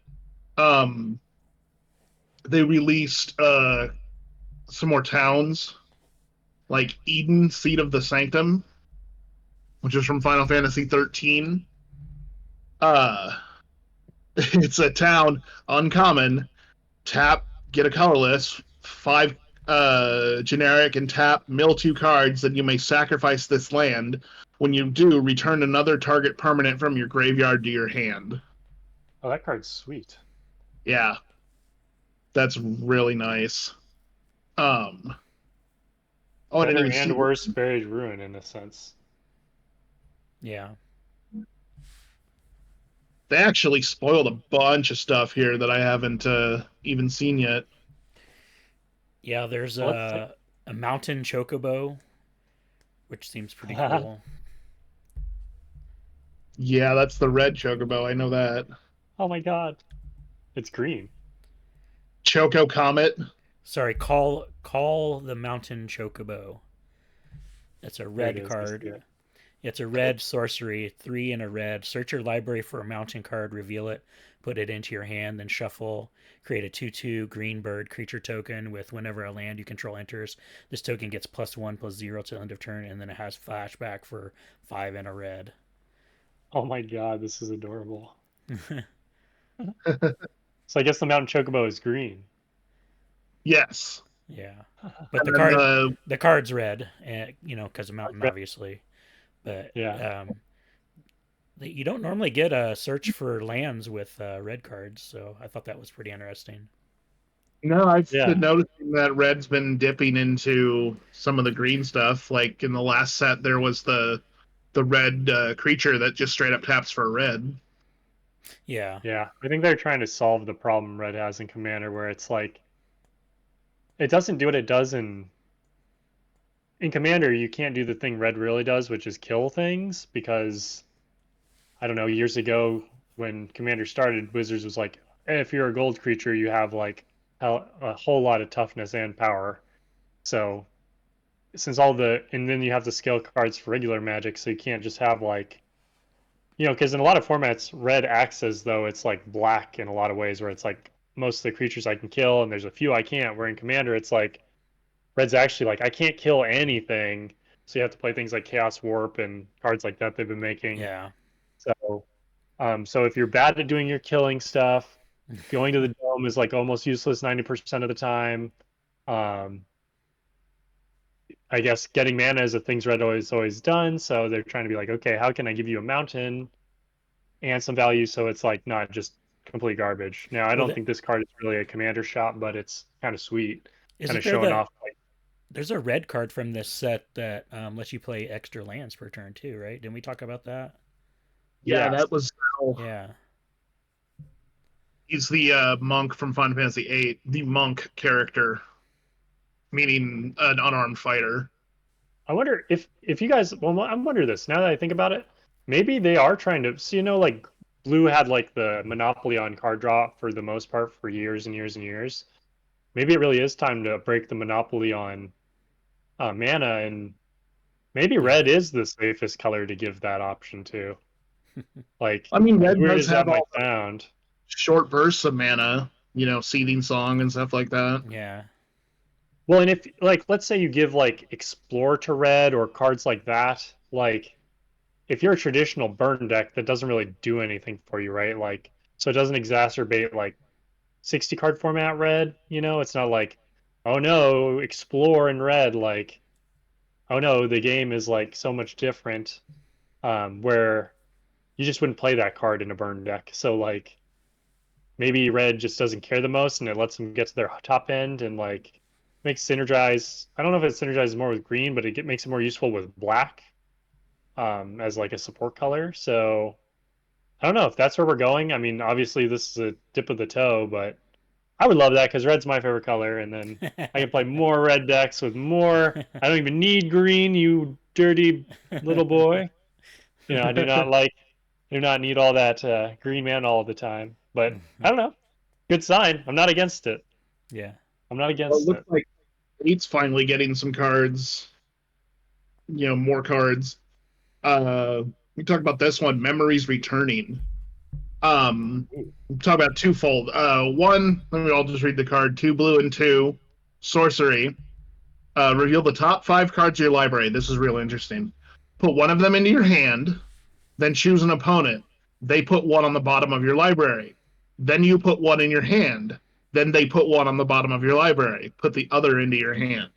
they released some more towns, like Eden, Seat of the Sanctum, which is from Final Fantasy 13. It's a town, uncommon, tap, get a colorless, 5 generic and tap, mill 2 cards, then you may sacrifice this land. When you do, return another target permanent from your graveyard to your hand. Oh, that card's sweet. Yeah. That's really nice. Oh, I didn't Better even see. and worse Buried Ruin in a sense. Yeah. They actually spoiled a bunch of stuff here that I haven't even seen yet. Yeah, there's Well, a mountain chocobo, which seems pretty cool. Yeah, that's the red chocobo. I know that. Oh my god. It's green. Choco Comet. Sorry, call the mountain chocobo. It's a There it red is. I see card. it. It's a red sorcery, 3 and a red. Search your library for a mountain card, reveal it, put it into your hand, then shuffle. Create a 2/2 green bird creature token with whenever a land you control enters. This token gets +1/+0 till end of turn, and then it has flashback for 5 and a red. Oh my god, this is adorable. So I guess the Mountain Chocobo is green. Yes. Yeah, but And then the card's red, and because of mountain, Red. obviously. But Yeah. you don't normally get a search for lands with red cards, so I thought that was pretty interesting. no, I've Yeah. been noticing that red's been dipping into some of the green stuff. Like in the last set, there was the red creature that just straight up taps for red. Yeah. Yeah. I think they're trying to solve the problem Red has in Commander where it's like it doesn't do what it does in Commander, you can't do the thing Red really does, which is kill things, because I don't know, years ago when Commander started, Wizards was like, hey, if you're a gold creature, you have like a whole lot of toughness and power. So since and then you have the scale cards for regular Magic, so you can't just have like, because in a lot of formats, Red acts as though it's like black in a lot of ways, where it's like most of the creatures I can kill, and there's a few I can't. Where in Commander, it's like Red's actually like I can't kill anything, so you have to play things like Chaos Warp and cards like that they've been making. Yeah. So if you're bad at doing your killing stuff, going to the dome is like almost useless 90% of the time. Um, I guess getting mana is a thing's Red always done. So they're trying to be like, okay, how can I give you a mountain and some value so it's like not just complete garbage. Now I Well, don't think this card is really a commander shot, but it's kind of sweet, kind isn't of there showing off. there's a red card from this set that lets you play extra lands per turn too, right? Didn't we talk about that? Yeah, Yes. that was. Yeah. He's the monk from Final Fantasy VIII, the monk character, meaning an unarmed fighter. I wonder if you guys. Well, I wonder this now that I think about it. Maybe they are trying to. So like Blue had like the monopoly on card draw for the most part for years and years and years. Maybe it really is time to break the monopoly on mana, and maybe red is the safest color to give that option to. Like, I mean, as red weird does as that have might all sound. short bursts of mana, Seething Song and stuff like that. Yeah. Well, and if like let's say you give like Explore to red or cards like that, like if you're a traditional burn deck, that doesn't really do anything for you, right? Like, so it doesn't exacerbate like 60 card format red, it's not like, oh no, Explore in red, like, oh no, the game is like so much different, where you just wouldn't play that card in a burn deck. So like maybe red just doesn't care the most and it lets them get to their top end and like makes synergize. I don't know if it synergizes more with green, but makes it more useful with black, as like a support color. So I don't know if that's where we're going. I mean, obviously this is a dip of the toe, but I would love that because red's my favorite color, and then I can play more red decks with more. I don't even need green, you dirty little boy. I do not need all that green man all the time. But I don't know. Good sign. I'm not against it. Yeah. I'm not Well, it against looks it. like Eight's finally getting some cards, more cards. We talk about this one, Memories Returning. Talk about twofold. One, let me all just read the card. 2 blue and 2 sorcery. Reveal the top 5 cards of your library. This is real interesting. Put one of them into your hand, then choose an opponent. They put one on the bottom of your library. Then you put one in your hand. Then they put one on the bottom of your library, put the other into your hand.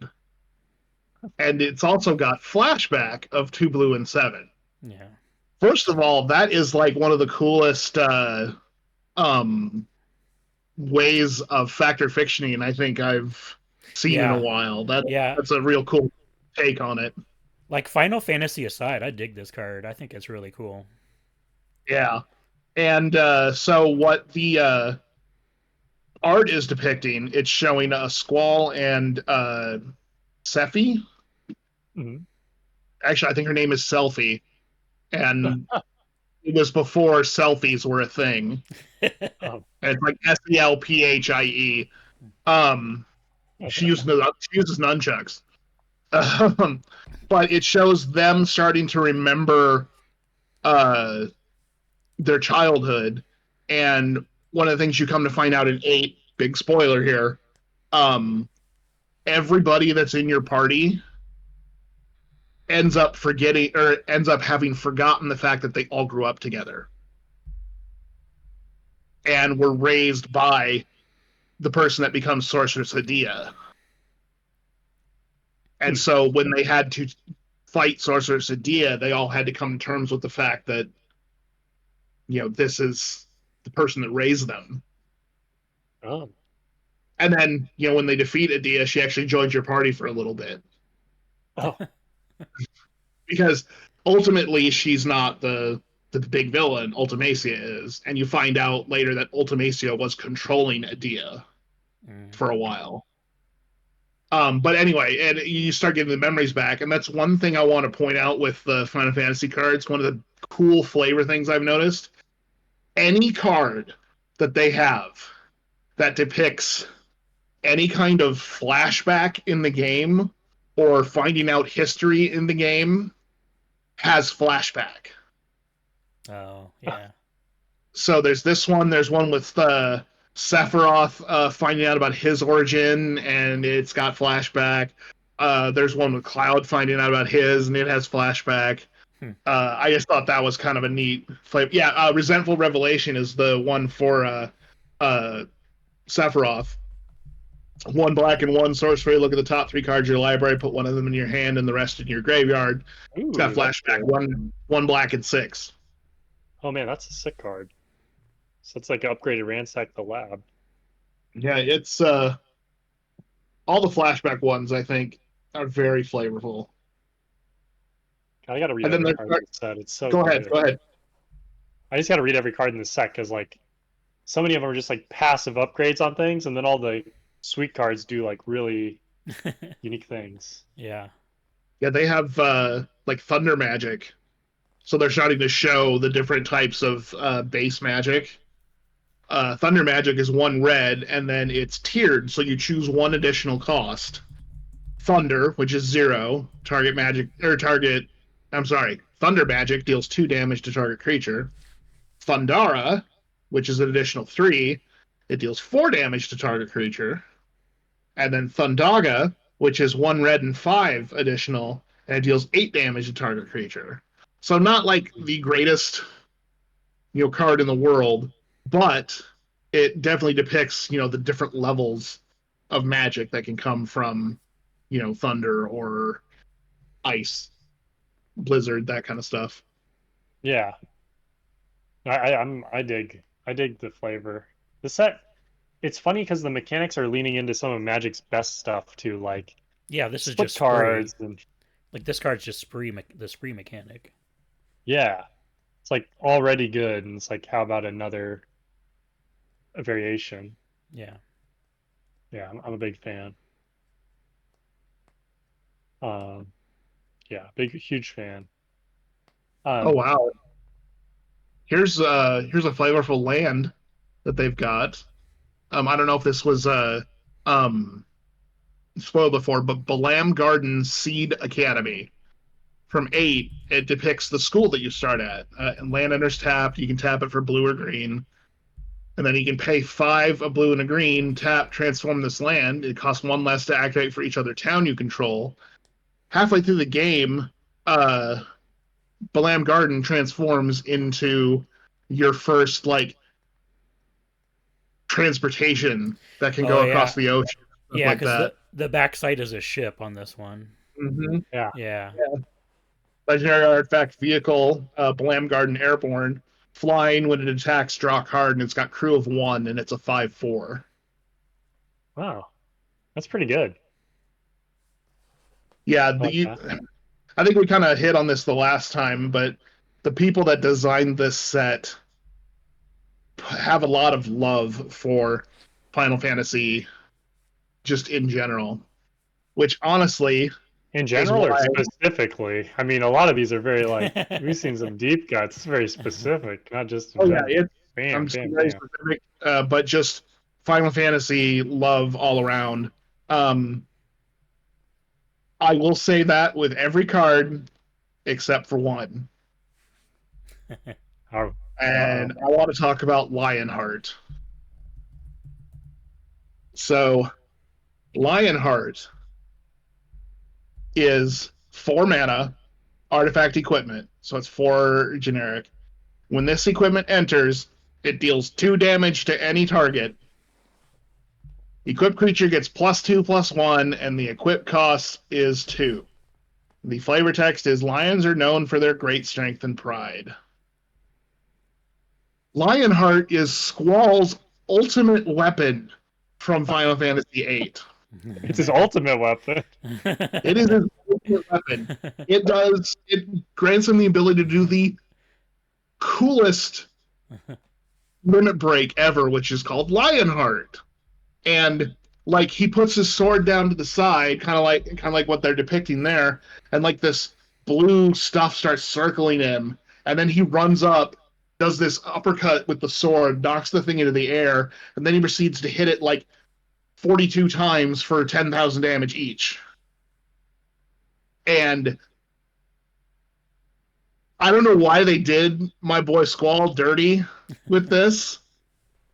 And it's also got flashback of 2 blue and 7. Yeah. First of all, that is like one of the coolest ways of factor fictioning I think I've seen in a while. That's a real cool take on it. Like Final Fantasy aside, I dig this card. I think it's really cool. Yeah. And so what the art is depicting, it's showing a Squall and Sephi. Mm-hmm. Actually, I think her name is Selfie. And it was before selfies were a thing. Oh. And it's like Selphie. She uses nunchucks. But it shows them starting to remember their childhood. And one of the things you come to find out in 8, big spoiler here, everybody that's in your party ends up having forgotten the fact that they all grew up together and were raised by the person that becomes Sorceress Hadia. And so when they had to fight Sorceress Hadia, they all had to come to terms with the fact that, this is the person that raised them. Oh. And then, when they defeat Hadia, she actually joins your party for a little bit. Oh. Because ultimately she's not the big villain. Ultimacia is. And you find out later that Ultimacia was controlling Hadia for a while. But anyway, and you start getting the memories back, and that's one thing I want to point out with the Final Fantasy cards. One of the cool flavor things I've noticed: any card that they have that depicts any kind of flashback in the game or finding out history in the game has flashback. Oh, yeah. So there's this one. There's one with Sephiroth finding out about his origin, and it's got flashback. There's one with Cloud finding out about his, and it has flashback. I just thought that was kind of a neat flavor. Yeah, Resentful Revelation is the one for Sephiroth. 1 black and 1 sorcery. Look at the top 3 cards of your library. Put one of them in your hand and the rest in your graveyard. Ooh, it's got flashback. One black and 6. Oh man, that's a sick card. So it's like upgraded Ransack the Lab. Yeah, it's all the flashback ones I think are very flavorful. I gotta read every card in the set. It's so Go good. ahead. I just gotta read every card in the set because like so many of them are just like passive upgrades on things, and then all the sweet cards do like really unique things. Yeah. Yeah, they have like Thunder Magic. So they're starting to show the different types of base magic. Thunder Magic is 1 red, and then it's tiered, so you choose 1 additional cost. Thunder, which is 0, Thunder Magic deals 2 damage to target creature. Thundara, which is an additional 3, it deals 4 damage to target creature. And then Thundaga, which is 1 red and 5 additional, and it deals 8 damage to target creature. So not like the greatest, card in the world, but it definitely depicts, the different levels of magic that can come from, thunder or ice, blizzard, that kind of stuff. Yeah. I dig the flavor. The set, it's funny because the mechanics are leaning into some of Magic's best stuff too, like this is split just cards spree. and like this card's just the spree mechanic. Yeah, it's like already good, and it's like how about another variation? Yeah. Yeah, I'm a big fan. Yeah, huge fan. Oh wow! Here's a flavorful land that they've got. I don't know if this was spoiled before, but Balam Garden Seed Academy. From 8, it depicts the school that you start at. And land enters tapped. You can tap it for blue or green. And then you can pay 5 a blue and a green, tap, transform this land. It costs 1 less to activate for each other town you control. Halfway through the game, Balam Garden transforms into your first, transportation that can Oh go yeah, across the ocean, stuff yeah, like because that. the backside is a ship on this one. Mm-hmm. Yeah. Yeah. Legendary artifact vehicle, Blam Garden Airborne, flying when it attacks, draw a card, and it's got crew of 1, and it's a 5/4. Wow. That's pretty good. Yeah, I like that. I think we kind of hit on this the last time, but the people that designed this set have a lot of love for Final Fantasy just in general, which honestly In is general or why. specifically? I mean, a lot of these are very like we've seen some deep cuts. It's very specific, not just in Oh yeah, general. I'm Bam, just bam, very bam. specific, but just Final Fantasy love all around. Um, I will say that with every card except for one, Oh, and uh-oh. I want to talk about Lionheart. So Lionheart is 4 mana artifact equipment, so it's 4 generic. When this equipment enters, it deals 2 damage to any target. Equipped creature gets +2/+1, and the equip cost is 2. The flavor text is lions are known for their great strength and pride. Lionheart is Squall's ultimate weapon from Final Fantasy VIII. It's his ultimate weapon. It is his ultimate weapon. It grants him the ability to do the coolest limit break ever, which is called Lionheart. And like he puts his sword down to the side, kind of like what they're depicting there, and like this blue stuff starts circling him, and then he runs up, does this uppercut with the sword, knocks the thing into the air, and then he proceeds to hit it like 42 times for 10,000 damage each. And I don't know why they did my boy Squall dirty with this,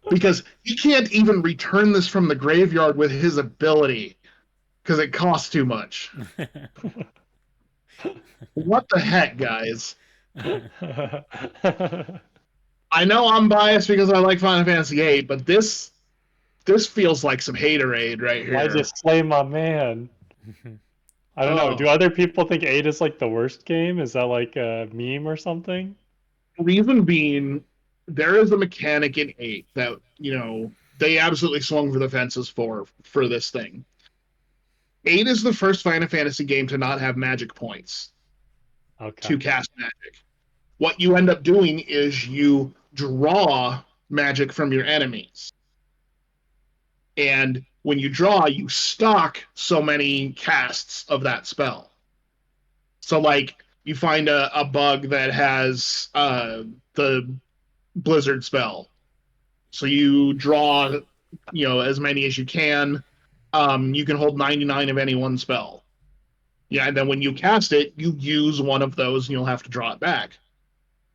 because he can't even return this from the graveyard with his ability because it costs too much. What the heck, guys? I know I'm biased because I like Final Fantasy VIII, but this feels like some haterade right here. Why just slay my man? I don't know. Oh. Do other people think 8 is like the worst game? Is that like a meme or something? Reason being, there is a mechanic in 8 that, they absolutely swung for the fences for this thing. 8 is the first Final Fantasy game to not have magic points to cast magic. What you end up doing is you draw magic from your enemies. And when you draw, you stock so many casts of that spell. So, like, you find a bug that has the Blizzard spell. So you draw, as many as you can. You can hold 99 of any one spell. Yeah, and then when you cast it, you use one of those and you'll have to draw it back.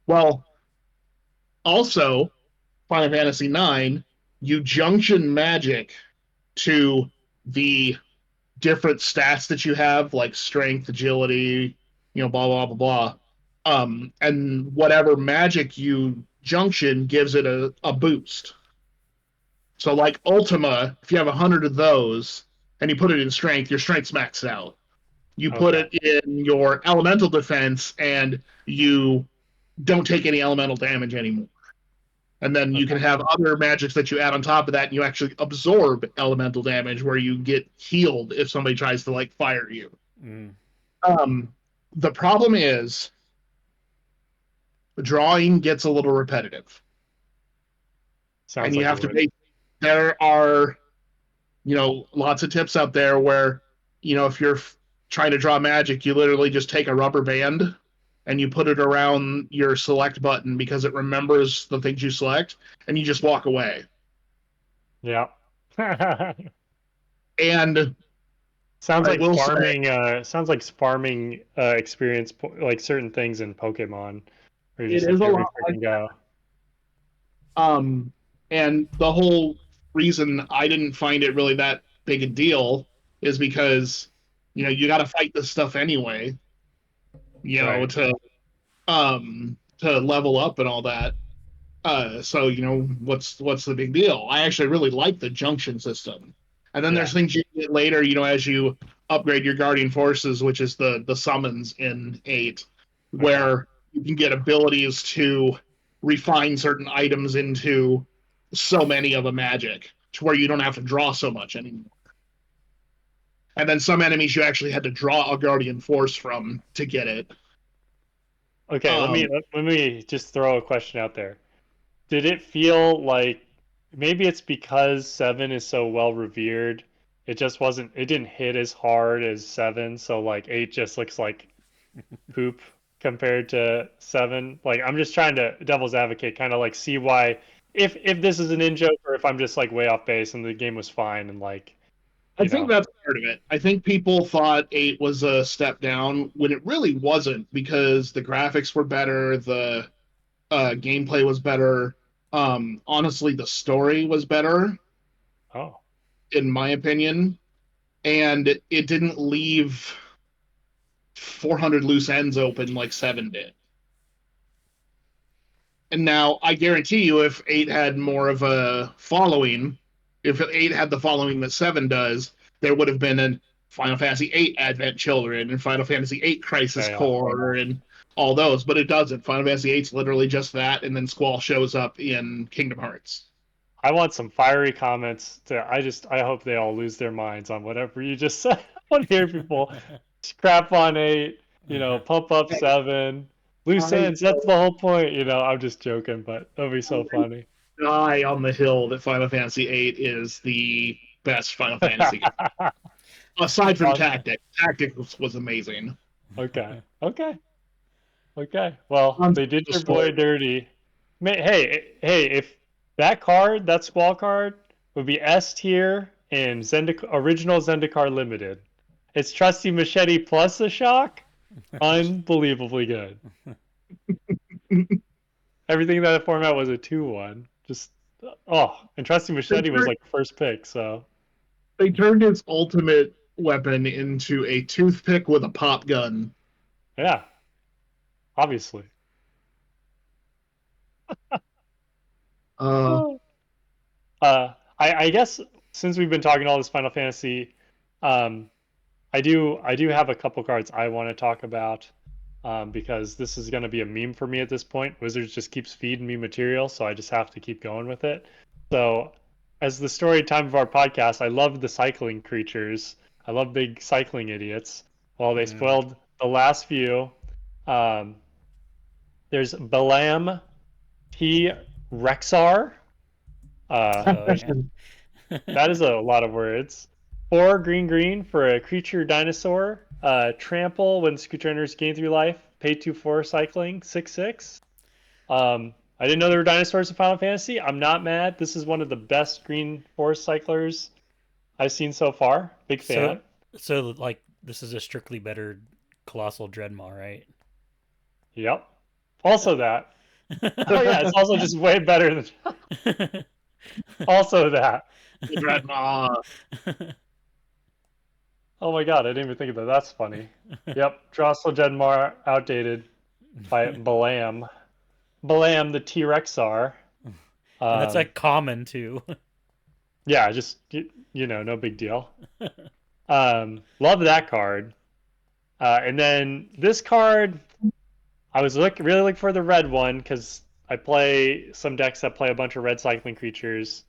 Well, also, Final Fantasy IX, you junction magic to the different stats that you have, like strength, agility, blah, blah, blah, blah. And whatever magic you junction gives it a boost. So, like Ultima, if you have 100 of those and you put it in strength, your strength's maxed out. You put it in your elemental defense and you don't take any elemental damage anymore. And then you can have other magics that you add on top of that, and you actually absorb elemental damage where you get healed if somebody tries to like fire you. The problem is the drawing gets a little repetitive. Sounds and you like have it to would. pay. There are, lots of tips out there where, if you're trying to draw magic, you literally just take a rubber band and you put it around your select button because it remembers the things you select, and you just walk away. Yeah. And sounds I like will farming. Sounds like farming experience, like certain things in Pokemon, where you It just have is to a every lot like freaking go. And the whole reason I didn't find it really that big a deal is because, you got to fight this stuff anyway, Right. to level up and all that. So what's the big deal? I actually really like the junction system. And then there's things you get later, as you upgrade your guardian forces, which is the summons in 8, where you can get abilities to refine certain items into so many of a magic to where you don't have to draw so much anymore. And then some enemies you actually had to draw a guardian force from to get it. Okay, let me just throw a question out there. Did it feel like maybe it's because 7 is so well revered, it didn't hit as hard as 7, so like 8 just looks like poop compared to 7. Like I'm just trying to devil's advocate, kind of like see why if this is an in joke or if I'm just like way off base and the game was fine and like I think that's part of it. I think people thought 8 was a step down when it really wasn't, because the graphics were better, the gameplay was better. Honestly, the story was better, in my opinion, and it didn't leave 400 loose ends open like 7 did. And now I guarantee you, if 8 had more of a following, if 8 had the following that 7 does, there would have been a Final Fantasy 8 Advent Children and Final Fantasy 8 Crisis Core and all those, but it doesn't. Final Fantasy 8's literally just that, and then Squall shows up in Kingdom Hearts. I want some fiery comments. I hope they all lose their minds on whatever you just said. I want to hear people crap on 8, pump up 7. Loose ends, that's the whole point. I'm just joking, but that'd be so funny. Die on the hill that Final Fantasy 8 is the best Final Fantasy game. Aside from Tactics. Tactics was amazing. Okay. Well, they did your boy dirty. Hey, if that Squall card, would be S tier in original Zendikar Limited. It's Trusty Machete plus a shock. Unbelievably good. Everything in that format was a 2-1. And Trusty Machete was like first pick, so. They turned its ultimate weapon into a toothpick with a pop gun. Yeah. Obviously. I guess since we've been talking all this Final Fantasy, I do have a couple cards I want to talk about, because this is going to be a meme for me at this point. Wizards just keeps feeding me material, so I just have to keep going with it. So, as the story time of our podcast, I love the cycling creatures. I love big cycling idiots. Well, they spoiled the last few. There's Balam T. Rexar. That is a lot of words. 4 green for a creature dinosaur. Trample when creature enters gain 3 life. Pay 2/4 cycling. 6/6. I didn't know there were dinosaurs in Final Fantasy. I'm not mad. This is one of the best green forest cyclers I've seen so far. Big fan. So like this is a strictly better Colossal Dreadmaw, right? Yep. Also that. Oh yeah, it's also just way better than. Also that. Dreadmaw. Oh my god, I didn't even think of that. That's funny. Yep, Drossel Dreadmaw outdated by Balam. Balam the T-Rexar. That's like common too. Yeah, just no big deal. Love that card. And then this card, I was really looking for the red one because I play some decks that play a bunch of red cycling creatures.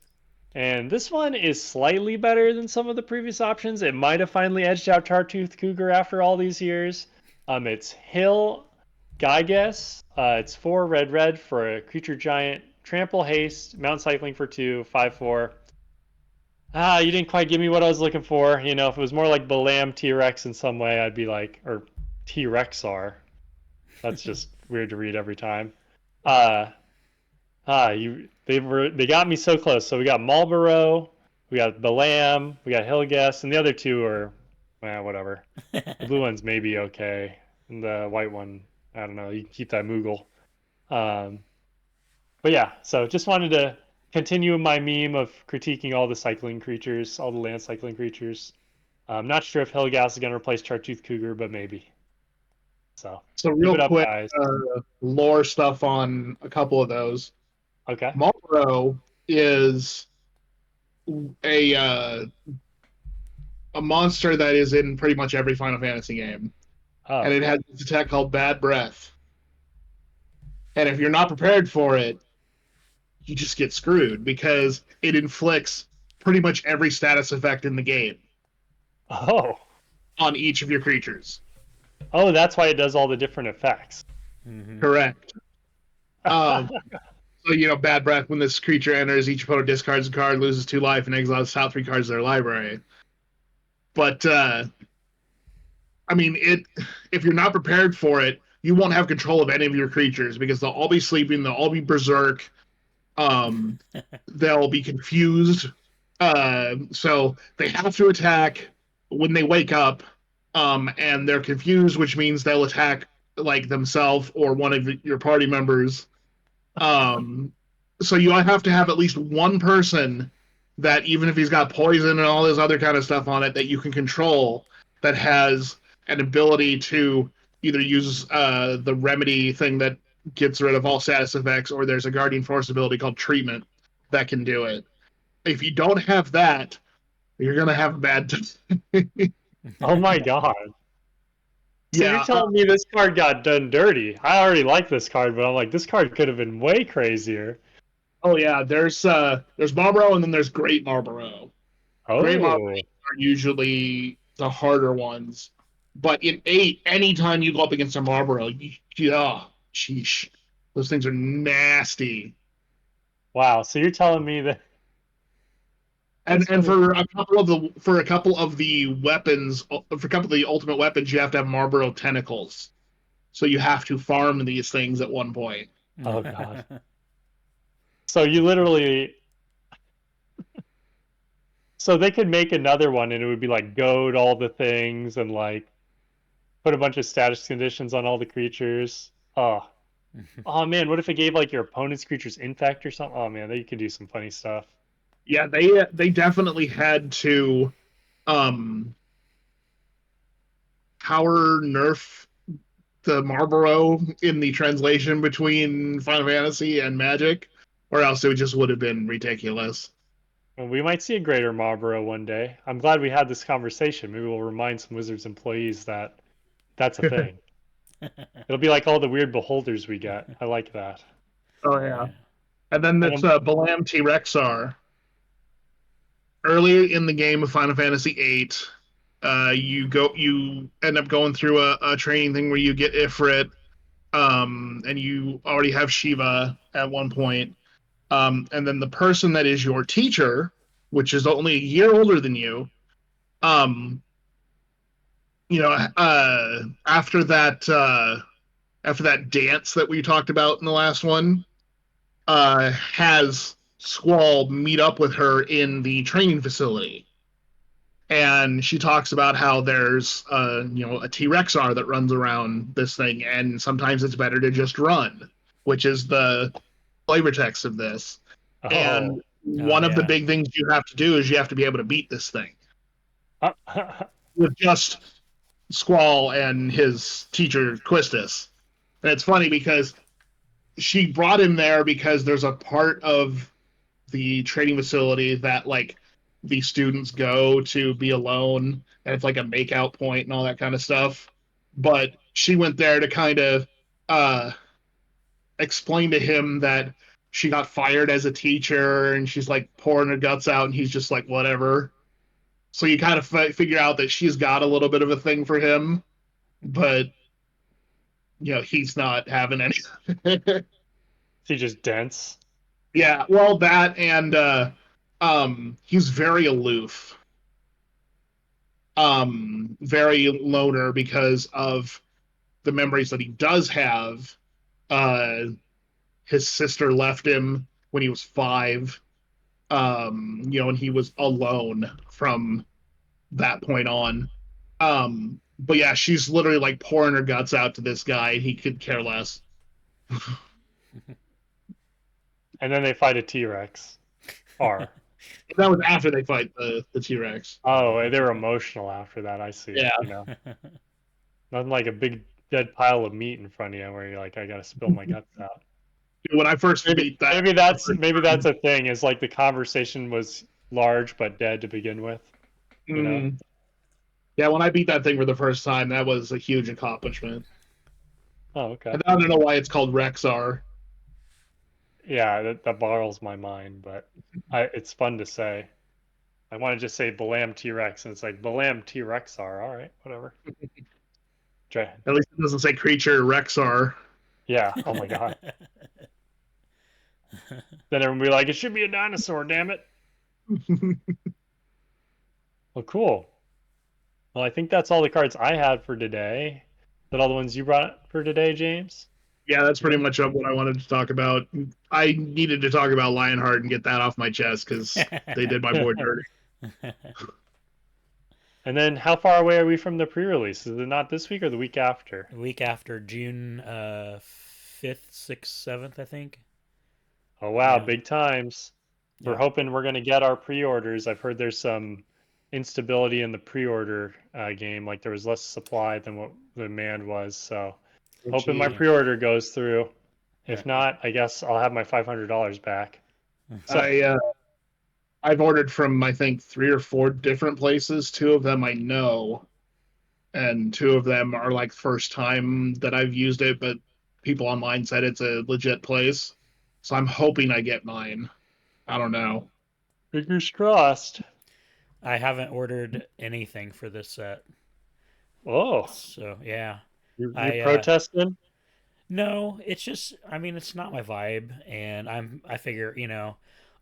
And this one is slightly better than some of the previous options. It might have finally edged out Chartooth Cougar after all these years. It's Hill Gyges. It's 4 red for a creature giant. Trample haste, mount cycling for 2, 5/4. You didn't quite give me what I was looking for. If it was more like Balam T-Rex in some way, I'd be like, or T-Rexar. That's just weird to read every time. They got me so close. So we got Marlboro, we got Balam, we got Hilgess, and the other 2 are, whatever. The blue one's maybe okay, and the white one, I don't know. You can keep that Moogle. But yeah, so just wanted to continue my meme of critiquing all the cycling creatures, all the land cycling creatures. I'm not sure if Hilgess is going to replace Chartooth Cougar, but maybe. So real quick, guys. Lore stuff on a couple of those. Okay. Marlboro is a uh, a monster that is in pretty much every Final Fantasy game, Oh. and it has this attack called Bad Breath. And if you're not prepared for it, you just get screwed because it inflicts pretty much every status effect in the game Oh. on each of your creatures. Oh, that's why it does all the different effects. Mm-hmm. Correct. So, Bad Breath, when this creature enters, each opponent discards a card, loses 2 life, and exiles the top 3 cards of their library. But, I mean, if you're not prepared for it, you won't have control of any of your creatures because they'll all be sleeping, they'll all be berserk, they'll be confused. So they have to attack when they wake up, and they're confused, which means they'll attack like themselves or one of your party members. So you have to have at least one person that, even if he's got poison and all this other kind of stuff on it, that you can control, that has an ability to either use the remedy thing that gets rid of all status effects, or there's a guardian force ability called treatment that can do it. If you don't have that, you're gonna have a bad time. Oh my god. So you're Yeah, telling me this card got done dirty? I already like this card, but I'm like, this card could have been way crazier. oh yeah. There's Marlboro, and then there's Great Marlboro. Great Marlboro Oh. are usually the harder ones, but in 8, anytime you go up against a Marlboro, oh, sheesh, those things are nasty. Wow. So you're telling me that And for a couple of the weapons, for a couple of the ultimate weapons, you have to have Marlboro tentacles. So you have to farm these things at one point. Oh god. So you literally, so they could make another one and it would be like goad all the things and like put a bunch of status conditions on all the creatures. Oh. Oh man, what if it gave like your opponent's creatures infect or something? Oh man, they could do some funny stuff. Yeah, they definitely had to um power nerf the Marlboro in the translation between Final Fantasy and Magic, or else it just would have been ridiculous. Well, we might see a greater Marlboro one day. I'm glad we had this conversation. Maybe we'll remind some Wizards employees that that's a thing. It'll be like all the weird beholders we get. I like that. Oh yeah. And then And that's Balam T Rexar. Earlier in the game of Final Fantasy VIII, you end up going through a training thing where you get Ifrit, and you already have Shiva at one point. And then the person that is your teacher, which is only a year older than you, um, after that dance that we talked about in the last one, has Squall meet up with her in the training facility. And she talks about how there's a T-Rexar that runs around this thing, and sometimes it's better to just run, which is the flavor text of this. And one of the big things you have to do is you have to be able to beat this thing with just Squall and his teacher Quistis. And it's funny because she brought him there because there's a part of the training facility that like the students go to be alone, and it's like a makeout point and all that kind of stuff. But she went there to kind of explain to him that she got fired as a teacher, and she's like pouring her guts out, and he's just like whatever. So you kind of figure out that she's got a little bit of a thing for him, but he's not having any. He just dense. Yeah, well, that and he's very aloof, very loner because of the memories that he does have. His sister left him when he was 5, and he was alone from that point on. But yeah, she's literally like pouring her guts out to this guy, and he could care less. And then they fight a T-Rex. R. That was after they fight the T-Rex. Oh, they were emotional after that. I see. Yeah. Nothing like a big dead pile of meat in front of you where you're like, I gotta spill my guts out. When I first beat that, maybe that's a thing. Is like the conversation was large but dead to begin with. You know. Yeah, when I beat that thing for the first time, that was a huge accomplishment. Oh, okay. And I don't know why it's called Rexar. Yeah, that boggles my mind, but it's fun to say. I want to just say Balam T-Rex, and it's like Balam T-Rex are all right, whatever. Try. At least it doesn't say creature Rexar. Yeah. Oh my god. Then everyone will be like, it should be a dinosaur, damn it. Well, cool. Well, I think that's all the cards I had for today. Is that all the ones you brought for today, James? Yeah, that's pretty much what I wanted to talk about. I needed to talk about Lionheart and get that off my chest because they did my board dirty. And then how far away are we from the pre-release? Is it not this week or the week after? The week after, June 5th, 6th, 7th, I think. Oh, wow, Yeah. big times. We're Yeah. hoping we're going to get our pre-orders. I've heard there's some instability in the pre-order game. Like there was less supply than what the demand was. So hoping my pre-order goes through. If not, I guess I'll have my $500 back. So, I've ordered from, I think, 3 or 4 different places. 2 of them I know, and 2 of them are like first time that I've used it, but people online said it's a legit place. So I'm hoping I get mine. I don't know. Fingers crossed. I haven't ordered anything for this set. Oh. So, yeah. You're protesting? No, it's just, I mean, it's not my vibe. And I figure,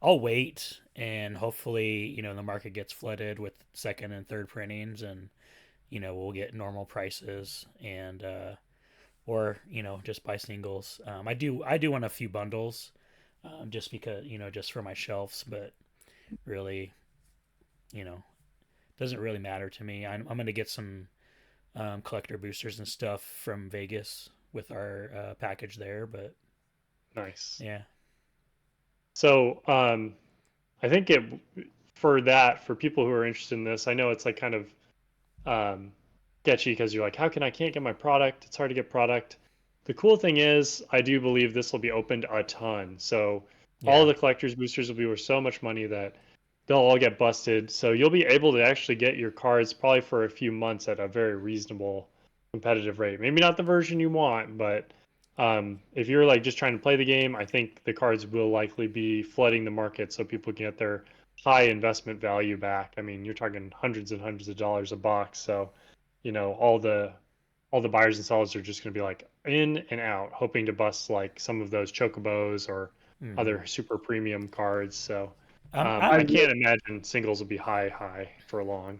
I'll wait and hopefully, the market gets flooded with second and third printings and, we'll get normal prices and, or, just buy singles. I do want a few bundles, just because, just for my shelves, but really, doesn't really matter to me. I'm going to get some collector boosters and stuff from Vegas with our package there, but nice. Yeah. So, I think for people who are interested in this, I know it's like kind of sketchy because you're like, how can I can't get my product? It's hard to get product. The cool thing is, I do believe this will be opened a ton. So all the collectors boosters will be worth so much money that they'll all get busted. So you'll be able to actually get your cards probably for a few months at a very reasonable competitive rate. Maybe not the version you want, but if you're like just trying to play the game, I think the cards will likely be flooding the market so people can get their high investment value back. I mean, you're talking hundreds and hundreds of dollars a box. So, all the buyers and sellers are just going to be like in and out, hoping to bust like some of those chocobos or other super premium cards. So I can't imagine singles will be high for long.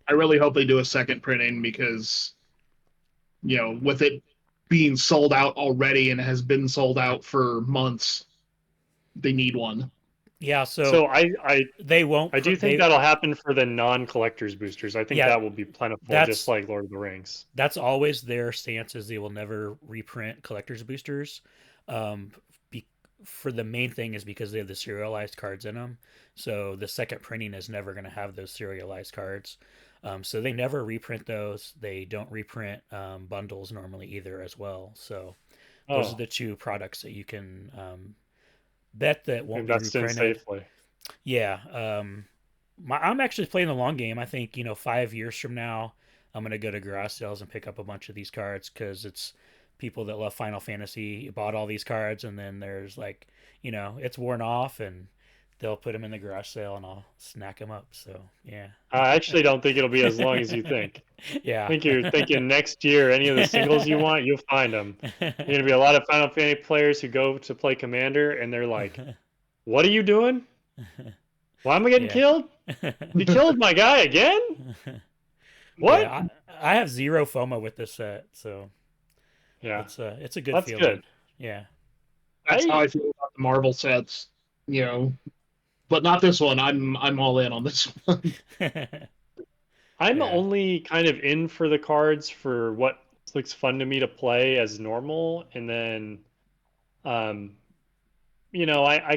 I really hope they do a second printing because, with it being sold out already and has been sold out for months, they need one. Yeah, so they won't. I do think that'll happen for the non-collectors boosters. I think that will be plentiful, just like Lord of the Rings. That's always their stance, is they will never reprint collectors boosters. For the main thing is because they have the serialized cards in them. So the second printing is never going to have those serialized cards. So they never reprint those. They don't reprint bundles normally either as well. So those are the 2 products that you can bet that won't be reprinted. Safely. Yeah. I'm actually playing the long game. I think, 5 years from now, I'm going to go to garage sales and pick up a bunch of these cards because it's people that love Final Fantasy bought all these cards, and then there's like, it's worn off and they'll put them in the garage sale and I'll snack them up. So, yeah. I actually don't think it'll be as long as you think. Yeah. I think you're thinking next year, any of the singles you want, you'll find them. There's going to be a lot of Final Fantasy players who go to play Commander and they're like, what are you doing? Why am I getting killed? You killed my guy again? What? Yeah, I have zero FOMO with this set, so yeah, it's a good That's feeling. Good. Yeah. That's how I feel about the Marvel sets, but not this one. I'm all in on this one. I'm only kind of in for the cards for what looks fun to me to play as normal, and then I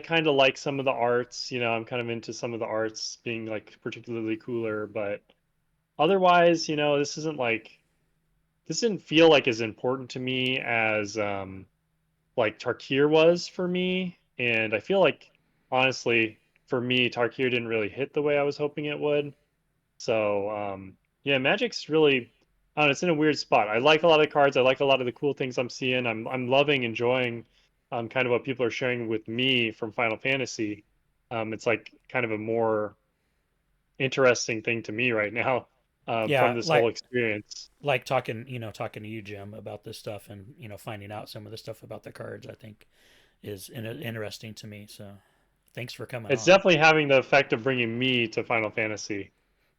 kind of like some of the arts. I'm kind of into some of the arts being like particularly cooler, but otherwise, this didn't feel like as important to me as like Tarkir was for me, and I feel like honestly for me Tarkir didn't really hit the way I was hoping it would. So yeah, Magic's really, I don't know, it's in a weird spot. I like a lot of the cards. I like a lot of the cool things I'm seeing. I'm loving, enjoying kind of what people are sharing with me from Final Fantasy. It's like kind of a more interesting thing to me right now from Yeah, this whole experience. like talking, talking to you, Jim, about this stuff, and finding out some of the stuff about the cards, I think is interesting to me. So, thanks for coming It's on. definitely having the effect of bringing me to Final Fantasy,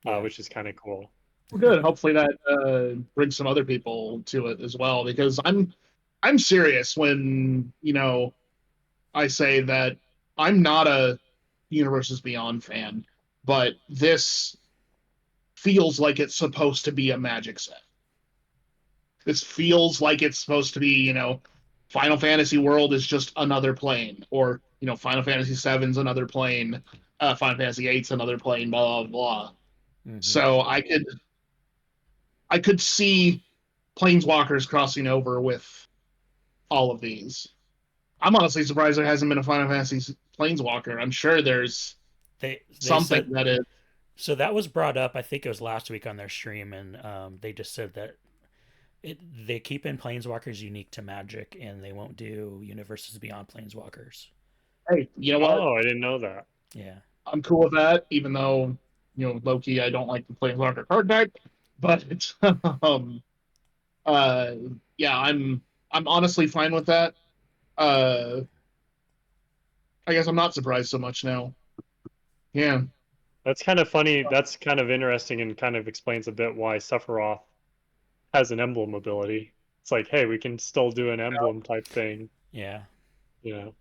Yeah. which is kind of cool. Well, good. Hopefully that brings some other people to it as well, because I'm serious when I say that I'm not a Universes Beyond fan, but this feels like it's supposed to be a Magic set. This feels like it's supposed to be, Final Fantasy World is just another plane, or Final Fantasy VII's another plane, Final Fantasy VIII's another plane, blah blah blah. Mm-hmm. So I could see Planeswalkers crossing over with all of these. I'm honestly surprised there hasn't been a Final Fantasy Planeswalker. I'm sure there's They something said that is. so. That was brought up. I think it was last week on their stream, and they just said that they keep in Planeswalkers unique to Magic, and they won't do Universes Beyond Planeswalkers. Hey, you know what? Oh, I didn't know that. Yeah. I'm cool with that, even though Loki, I don't like the Planeswalker card type, but it's uh yeah, I'm honestly fine with that. Uh I guess I'm not surprised so much now. Yeah. That's kind of funny. That's kind of interesting and kind of explains a bit why Sephiroth has an emblem ability. It's like, hey, we can still do an emblem type thing, Yeah. you know.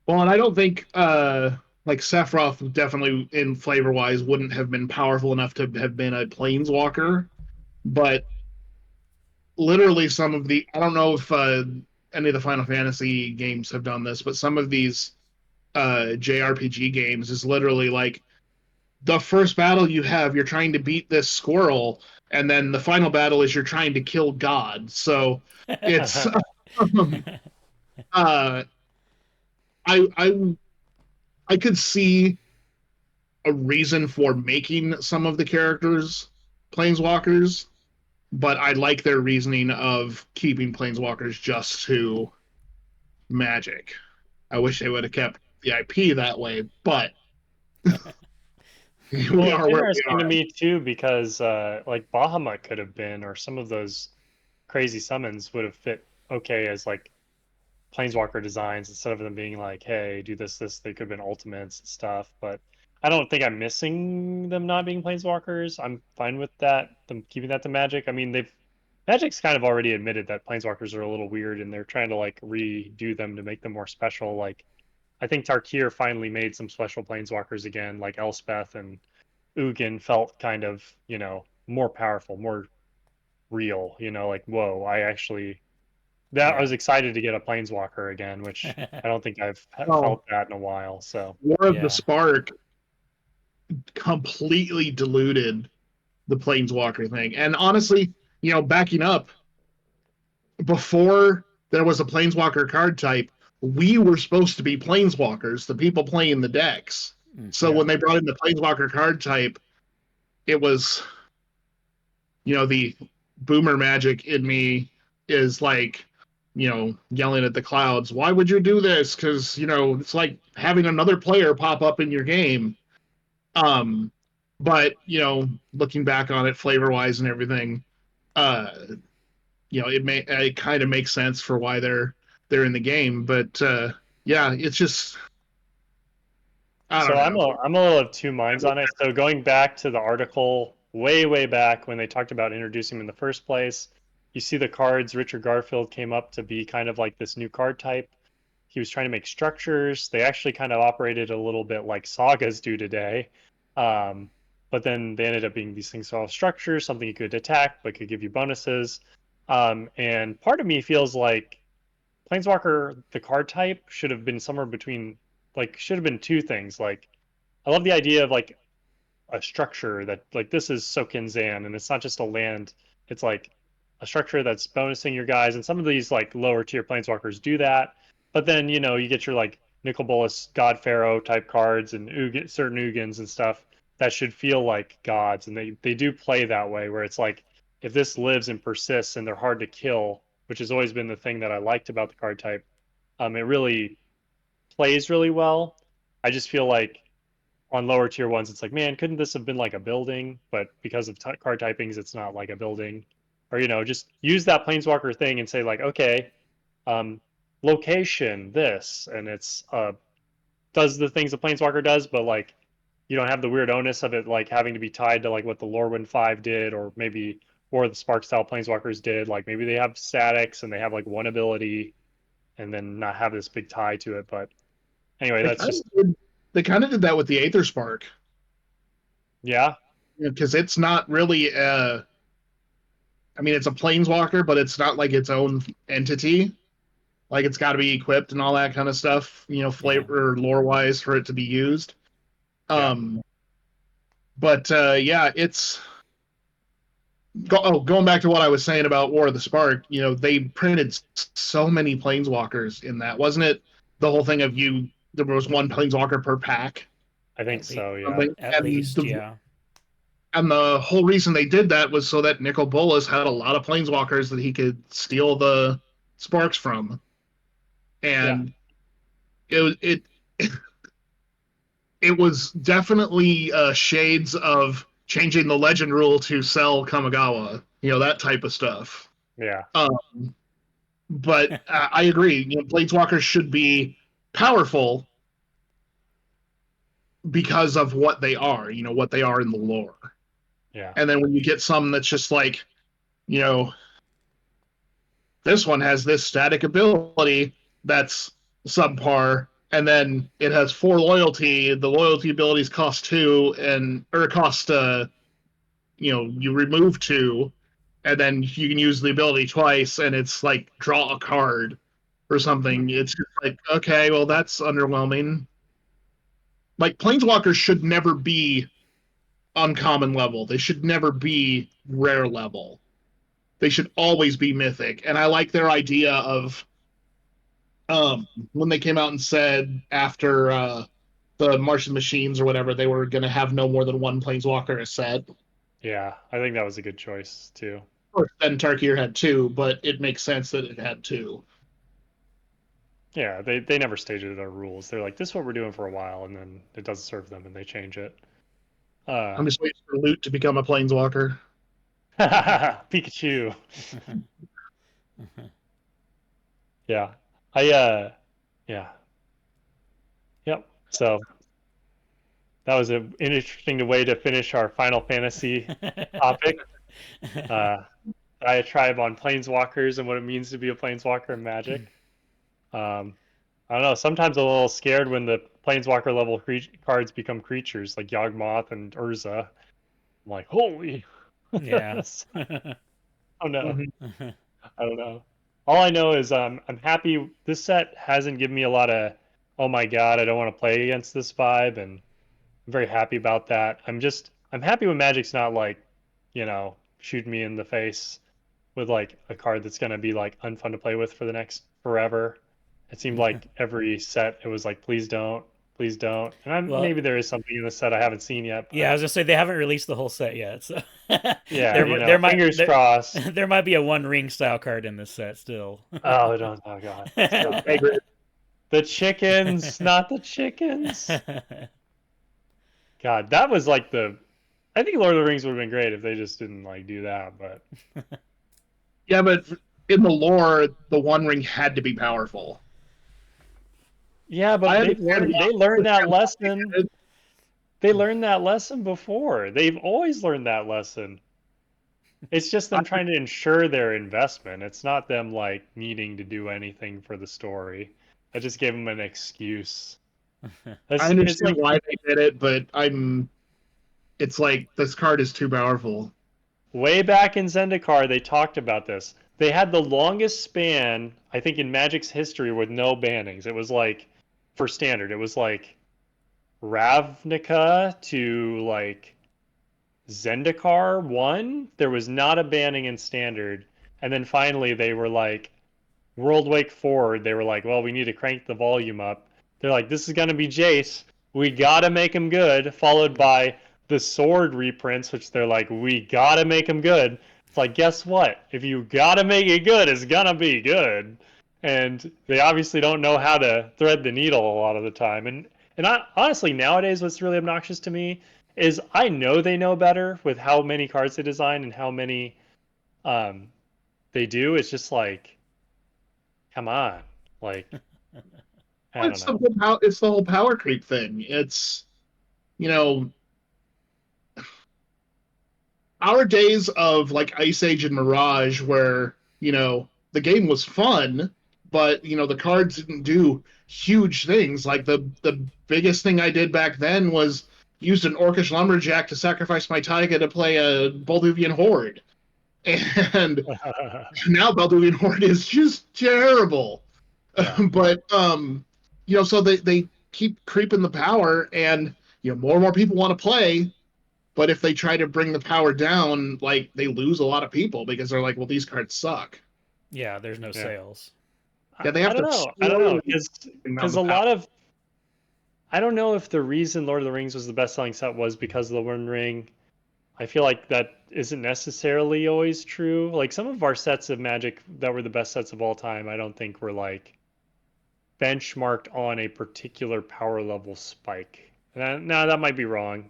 Well, and I don't think like Sephiroth definitely in flavor wise wouldn't have been powerful enough to have been a planeswalker, but literally some of the I don't know if any of the Final Fantasy games have done this, but some of these JRPG games is literally like the first battle you have, you're trying to beat this squirrel, and then the final battle is you're trying to kill God. So it's uh, I I could see a reason for making some of the characters planeswalkers, but I like their reasoning of keeping planeswalkers just to Magic. I wish they would have kept the IP that way, but we Well, are it's where we interesting to are. me too because like Bahamut could have been, or some of those crazy summons would have fit okay as like planeswalker designs instead of them being like, hey, do this, this. They could have been ultimates and stuff. But I don't think I'm missing them not being planeswalkers. I'm fine with that. Them keeping that to Magic. I mean, they've Magic's kind of already admitted that planeswalkers are a little weird, and they're trying to like redo them to make them more special. Like I think Tarkir finally made some special planeswalkers again, like Elspeth and Ugin felt kind of, more powerful, more real, like, whoa, I actually that I Yeah. was excited to get a planeswalker again, which I don't think I've Oh, felt that in a while. So War of the Yeah. Spark completely diluted the planeswalker thing. And honestly, backing up, before there was a planeswalker card type, we were supposed to be planeswalkers, the people playing the decks. So Yeah. when they brought in the planeswalker card type, it was, the boomer magic in me is like, yelling at the clouds, why would you do this? Because, it's like having another player pop up in your game. Um, but, looking back on it flavor wise and everything, uh, it kind of makes sense for why they're in the game. But yeah, it's just I so don't I'm know. a I'm a little of two minds on it. So going back to the article way back when they talked about introducing him in the first place, you see the cards. Richard Garfield came up to be kind of like this new card type. He was trying to make structures. They actually kind of operated a little bit like sagas do today. Um, but then they ended up being these things called structures, something you could attack but could give you bonuses. And part of me feels like Planeswalker, the card type, should have been somewhere between, like, should have been two things. Like, I love the idea of like a structure that, like, this is Sokin Zan, and it's not just a land. It's like a structure that's bonusing your guys, and some of these like lower tier planeswalkers do that. But then you know you get your like Nicol Bolas, God Pharaoh type cards and certain Ugins and stuff that should feel like gods, and they do play that way where it's like if this lives and persists and they're hard to kill, which has always been the thing that I liked about the card type. It really plays really well. I just feel like on lower tier ones, it's like, man, couldn't this have been like a building? But because of card typings, it's not like a building. Or, you know, just use that planeswalker thing and say, like, okay, location, this, and it's does the things the planeswalker does, but like you don't have the weird onus of it like having to be tied to like what the Lorwyn 5 did, or maybe or the Spark style planeswalkers did. Like maybe they have statics and they have like one ability and then not have this big tie to it. But anyway, that's just they kind of did that with the Aether Spark. Yeah, because it's not really I mean, it's a planeswalker, but it's not like its own entity. Like it's got to be equipped and all that kind of stuff, you know, flavor lore wise for it to be used. But yeah, it's going back to what I was saying about War of the Spark. You know, they printed so many planeswalkers in that, wasn't it? The whole thing of there was one planeswalker per pack. I think so. Yeah, at least, yeah. And the whole reason they did that was so that Nicol Bolas had a lot of planeswalkers that he could steal the sparks from. And it was definitely shades of changing the legend rule to sell Kamigawa, you know, that type of stuff. Yeah. But I agree. You know, planeswalkers should be powerful because of what they are, you know, what they are in the lore. Yeah. And then when you get some that's just like, you know, this one has this static ability that's subpar, and then it has 4 loyalty. The loyalty abilities cost 2, or cost you know, you remove 2, and then you can use the ability twice, and it's like draw a card or something. It's just like, okay, well that's underwhelming. Like planeswalkers should never be uncommon level. They should never be rare level. They should always be mythic. And I like their idea of when they came out and said after the Martian Machines or whatever, they were going to have no more than one planeswalker a set. Yeah, I think that was a good choice too. Of course, then Tarkir had 2, but it makes sense that it had 2. Yeah, they never stated their rules. They're like, this is what we're doing for a while, and then it doesn't serve them, and they change it. I'm just waiting for Loot to become a planeswalker. Pikachu. Yeah. Yeah. Yep. So that was an interesting way to finish our Final Fantasy topic. Diatribe on planeswalkers and what it means to be a planeswalker in Magic. I don't know. Sometimes I'm a little scared when the planeswalker level cards become creatures like Yawgmoth and Urza. I'm like, holy. Yeah. Oh no. I don't know. All I know is I'm happy. This set hasn't given me a lot of, oh my god, I don't want to play against this vibe, and I'm very happy about that. I'm happy when Magic's not like, you know, shooting me in the face with like a card that's gonna be like unfun to play with for the next forever. It seemed like every set it was like, please don't, please don't. And maybe there is something in the set I haven't seen yet. Yeah, I was gonna say they haven't released the whole set yet, so yeah, fingers crossed. There might be a One Ring style card in this set still. Oh, don't! Oh god! The chickens, not the chickens. God, that was like I think Lord of the Rings would have been great if they just didn't like do that, but. Yeah, but in the lore, the One Ring had to be powerful. Yeah, but they learned that lesson. They learned that lesson before. They've always learned that lesson. It's just them trying to ensure their investment. It's not them like needing to do anything for the story. I just gave them an excuse. I understand why they did it, but it's like this card is too powerful. Way back in Zendikar, they talked about this. They had the longest span, I think, in Magic's history with no bannings. It was like, for standard, it was like Ravnica to like Zendikar 1. There was not a banning in standard. And then finally they were like, World Wake Forward, they were like, well, we need to crank the volume up. They're like, this is going to be Jace. We got to make him good. Followed by the Sword reprints, which they're like, we got to make him good. It's like, guess what? If you got to make it good, it's going to be good. And they obviously don't know how to thread the needle a lot of the time. And honestly, nowadays, what's really obnoxious to me is I know they know better with how many cards they design and how many they do. It's just like, come on, like I It's don't know. it's the whole power creep thing. It's, you know, our days of like Ice Age and Mirage, where the game was fun, but the cards didn't do huge things. Like the biggest thing I did back then was used an Orcish Lumberjack to sacrifice my Taiga to play a Balduvian Horde, and now Balduvian Horde is just terrible. Yeah. But so they keep creeping the power, and more and more people want to play. But if they try to bring the power down, like, they lose a lot of people because they're like, well, these cards suck. Yeah, there's no sales. Yeah, they have I don't know, because a lot of I don't know if the reason Lord of the Rings was the best-selling set was because of the One Ring. I feel like that isn't necessarily always true. Like some of our sets of Magic that were the best sets of all time, I don't think were like benchmarked on a particular power level spike. Now that might be wrong,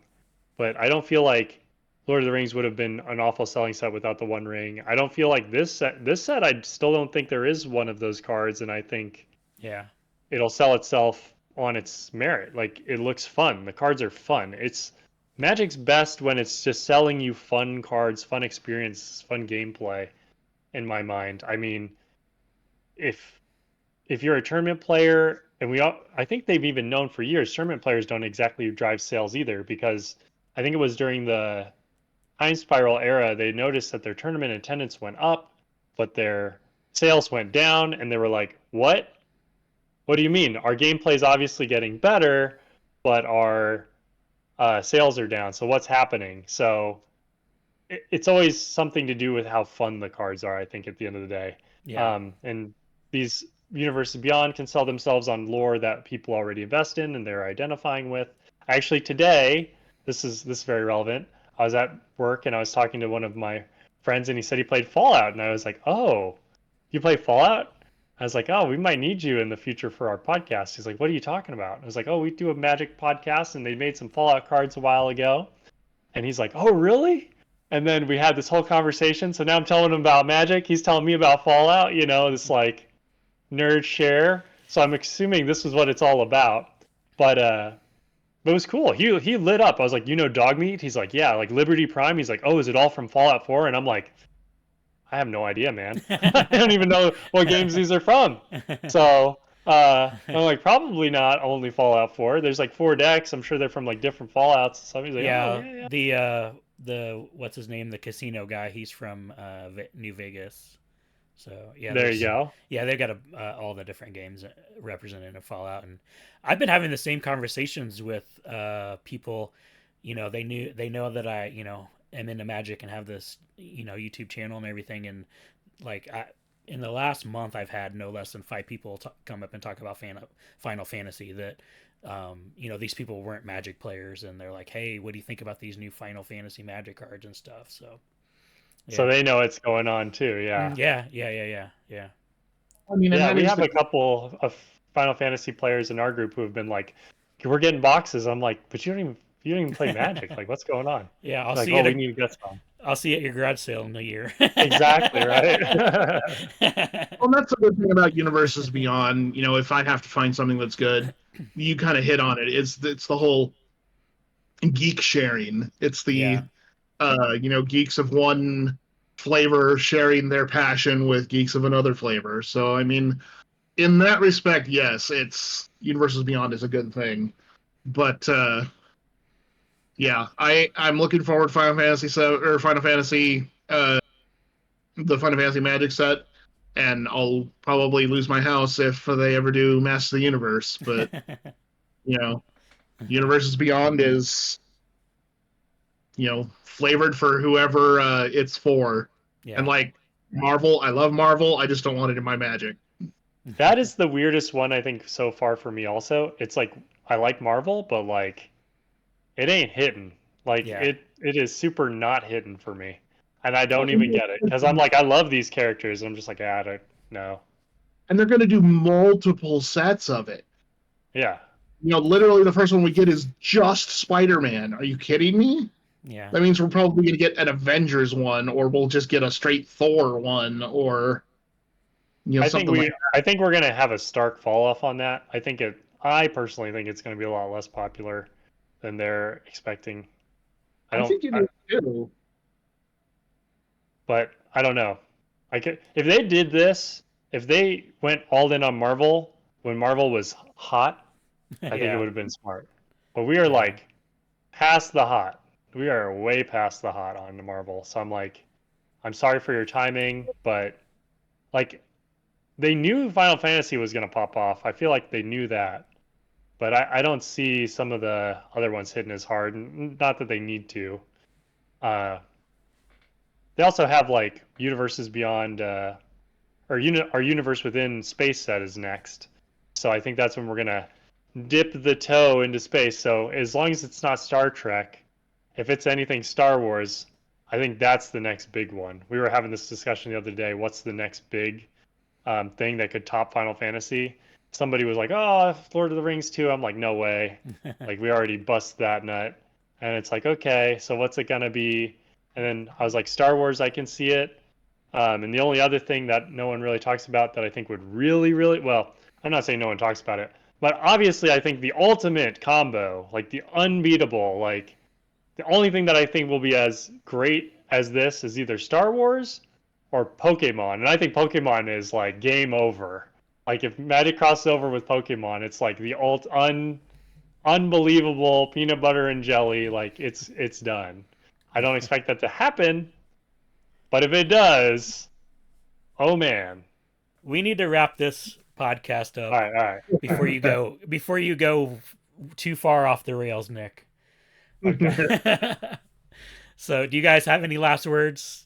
but I don't feel like Lord of the Rings would have been an awful selling set without the One Ring. I don't feel like this set I still don't think there is one of those cards, and I think it'll sell itself on its merit. Like it looks fun. The cards are fun. It's Magic's best when it's just selling you fun cards, fun experience, fun gameplay. In my mind, I mean, if you're a tournament player, and I think they've even known for years, tournament players don't exactly drive sales either, because I think it was during the Time Spiral era, they noticed that their tournament attendance went up, but their sales went down, and they were like, what? What do you mean? Our gameplay is obviously getting better, but our sales are down. So what's happening? So it's always something to do with how fun the cards are, I think, at the end of the day. And these Universes Beyond can sell themselves on lore that people already invest in and they're identifying with. Actually, today, this is very relevant. I was at work and I was talking to one of my friends and he said he played Fallout, and I was like, "Oh, you play Fallout?" I was like, "Oh, we might need you in the future for our podcast." He's like, "What are you talking about?" I was like, "Oh, we do a Magic podcast and they made some Fallout cards a while ago." And he's like, "Oh, really?" And then we had this whole conversation. So now I'm telling him about Magic. He's telling me about Fallout, this like nerd share. So I'm assuming this is what it's all about. But it was cool. He lit up. I was like, Dog Meat? He's like, yeah, like Liberty Prime. He's like, oh, is it all from Fallout 4? And I'm like, I have no idea, man. I don't even know what games these are from. So I'm like, probably not only Fallout 4. There's like 4 decks. I'm sure they're from like different Fallouts. So he's like, the what's his name? The casino guy. He's from New Vegas. So yeah, there you go. Yeah, they've got all the different games represented in Fallout, and I've been having the same conversations with people. They know that I am into Magic and have this YouTube channel and everything, and like in the last month I've had no less than 5 people come up and talk about Final Fantasy that these people weren't Magic players, and they're like, hey, what do you think about these new Final Fantasy Magic cards and stuff? So. Yeah. So they know what's going on too, yeah. Yeah. I mean, we have a couple of Final Fantasy players in our group who have been like, we're getting boxes. I'm like, but you don't even play Magic. Like, what's going on? Yeah, I'll like, see. We need guts on. I'll see you at your garage sale in a year. Exactly, right? Well, that's the good thing about Universes Beyond. If I have to find something that's good, you kind of hit on it. It's the whole geek sharing. It's the geeks of one flavor sharing their passion with geeks of another flavor. So I mean, in that respect, yes, it's Universes Beyond is a good thing. But I'm looking forward to Final Fantasy the Final Fantasy Magic set, and I'll probably lose my house if they ever do Master of the Universe. But Universes Beyond is flavored for whoever it's for. Yeah. And like Marvel. I love Marvel. I just don't want it in my Magic. That is the weirdest one I think so far for me also. It's like I like Marvel, but like it ain't hitting. Like Yeah. it is super not hitting for me. And I don't even get it because I'm like I love these characters. I'm just like I don't know. And they're going to do multiple sets of it. Yeah. Literally the first one we get is just Spider-Man. Are you kidding me? Yeah. That means we're probably going to get an Avengers one, or we'll just get a straight Thor one, or something like that. I think we're gonna have a stark fall off on that. I personally think it's gonna be a lot less popular than they're expecting. I think it is too. But I don't know. If they did this, if they went all in on Marvel when Marvel was hot, I think it would have been smart. But we are like past the hot. We are way past the hot on the Marvel. So I'm like, I'm sorry for your timing, but like they knew Final Fantasy was going to pop off. I feel like they knew that. But I don't see some of the other ones hitting as hard. Not that they need to. They also have like universes beyond, or our universe within space set is next. So I think that's when we're gonna dip the toe into space. So as long as it's not Star Trek, if it's anything Star Wars, I think that's the next big one. We were having this discussion the other day. What's the next big thing that could top Final Fantasy? Somebody was like, "Oh, Lord of the Rings 2." I'm like, "No way!" Like we already bust that nut. And it's like, okay, so what's it gonna be? And then I was like, Star Wars, I can see it. And the only other thing that no one really talks about that I think would really, really, well, I'm not saying no one talks about it, but obviously I think the ultimate combo, like the unbeatable, like the only thing that I think will be as great as this is either Star Wars or Pokemon. And I think Pokemon is like game over. Like if Magic crosses over with Pokemon, it's like the unbelievable peanut butter and jelly. Like it's done. I don't expect that to happen, but if it does, oh man. We need to wrap this podcast up. All right. Before you go too far off the rails, Nick. Okay. So, do you guys have any last words?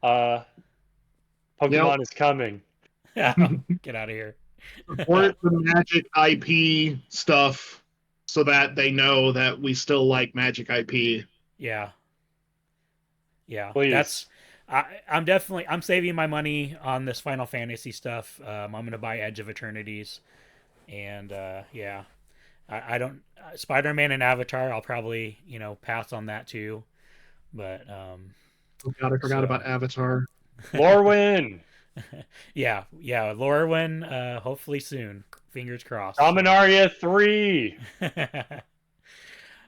Pokemon is coming. Get out of here. Support the Magic IP stuff so that they know that we still like Magic IP. Yeah. Please. I'm saving my money on this Final Fantasy stuff. I'm gonna buy Edge of Eternities, and I don't Spider-Man and Avatar. I'll probably pass on that too, but oh God, I forgot about Avatar. Lorwyn. yeah, Lorwyn. Hopefully soon. Fingers crossed. Dominaria 3.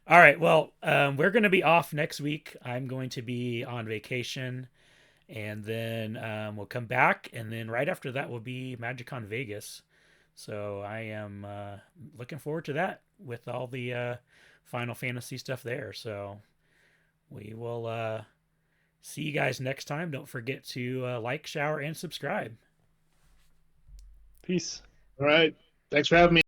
All right. Well, we're going to be off next week. I'm going to be on vacation, and then we'll come back, and then right after that will be MagicCon Vegas. So I am looking forward to that with all the Final Fantasy stuff there. So we will see you guys next time. Don't forget to like, shower, and subscribe. Peace. All right. Thanks for having me.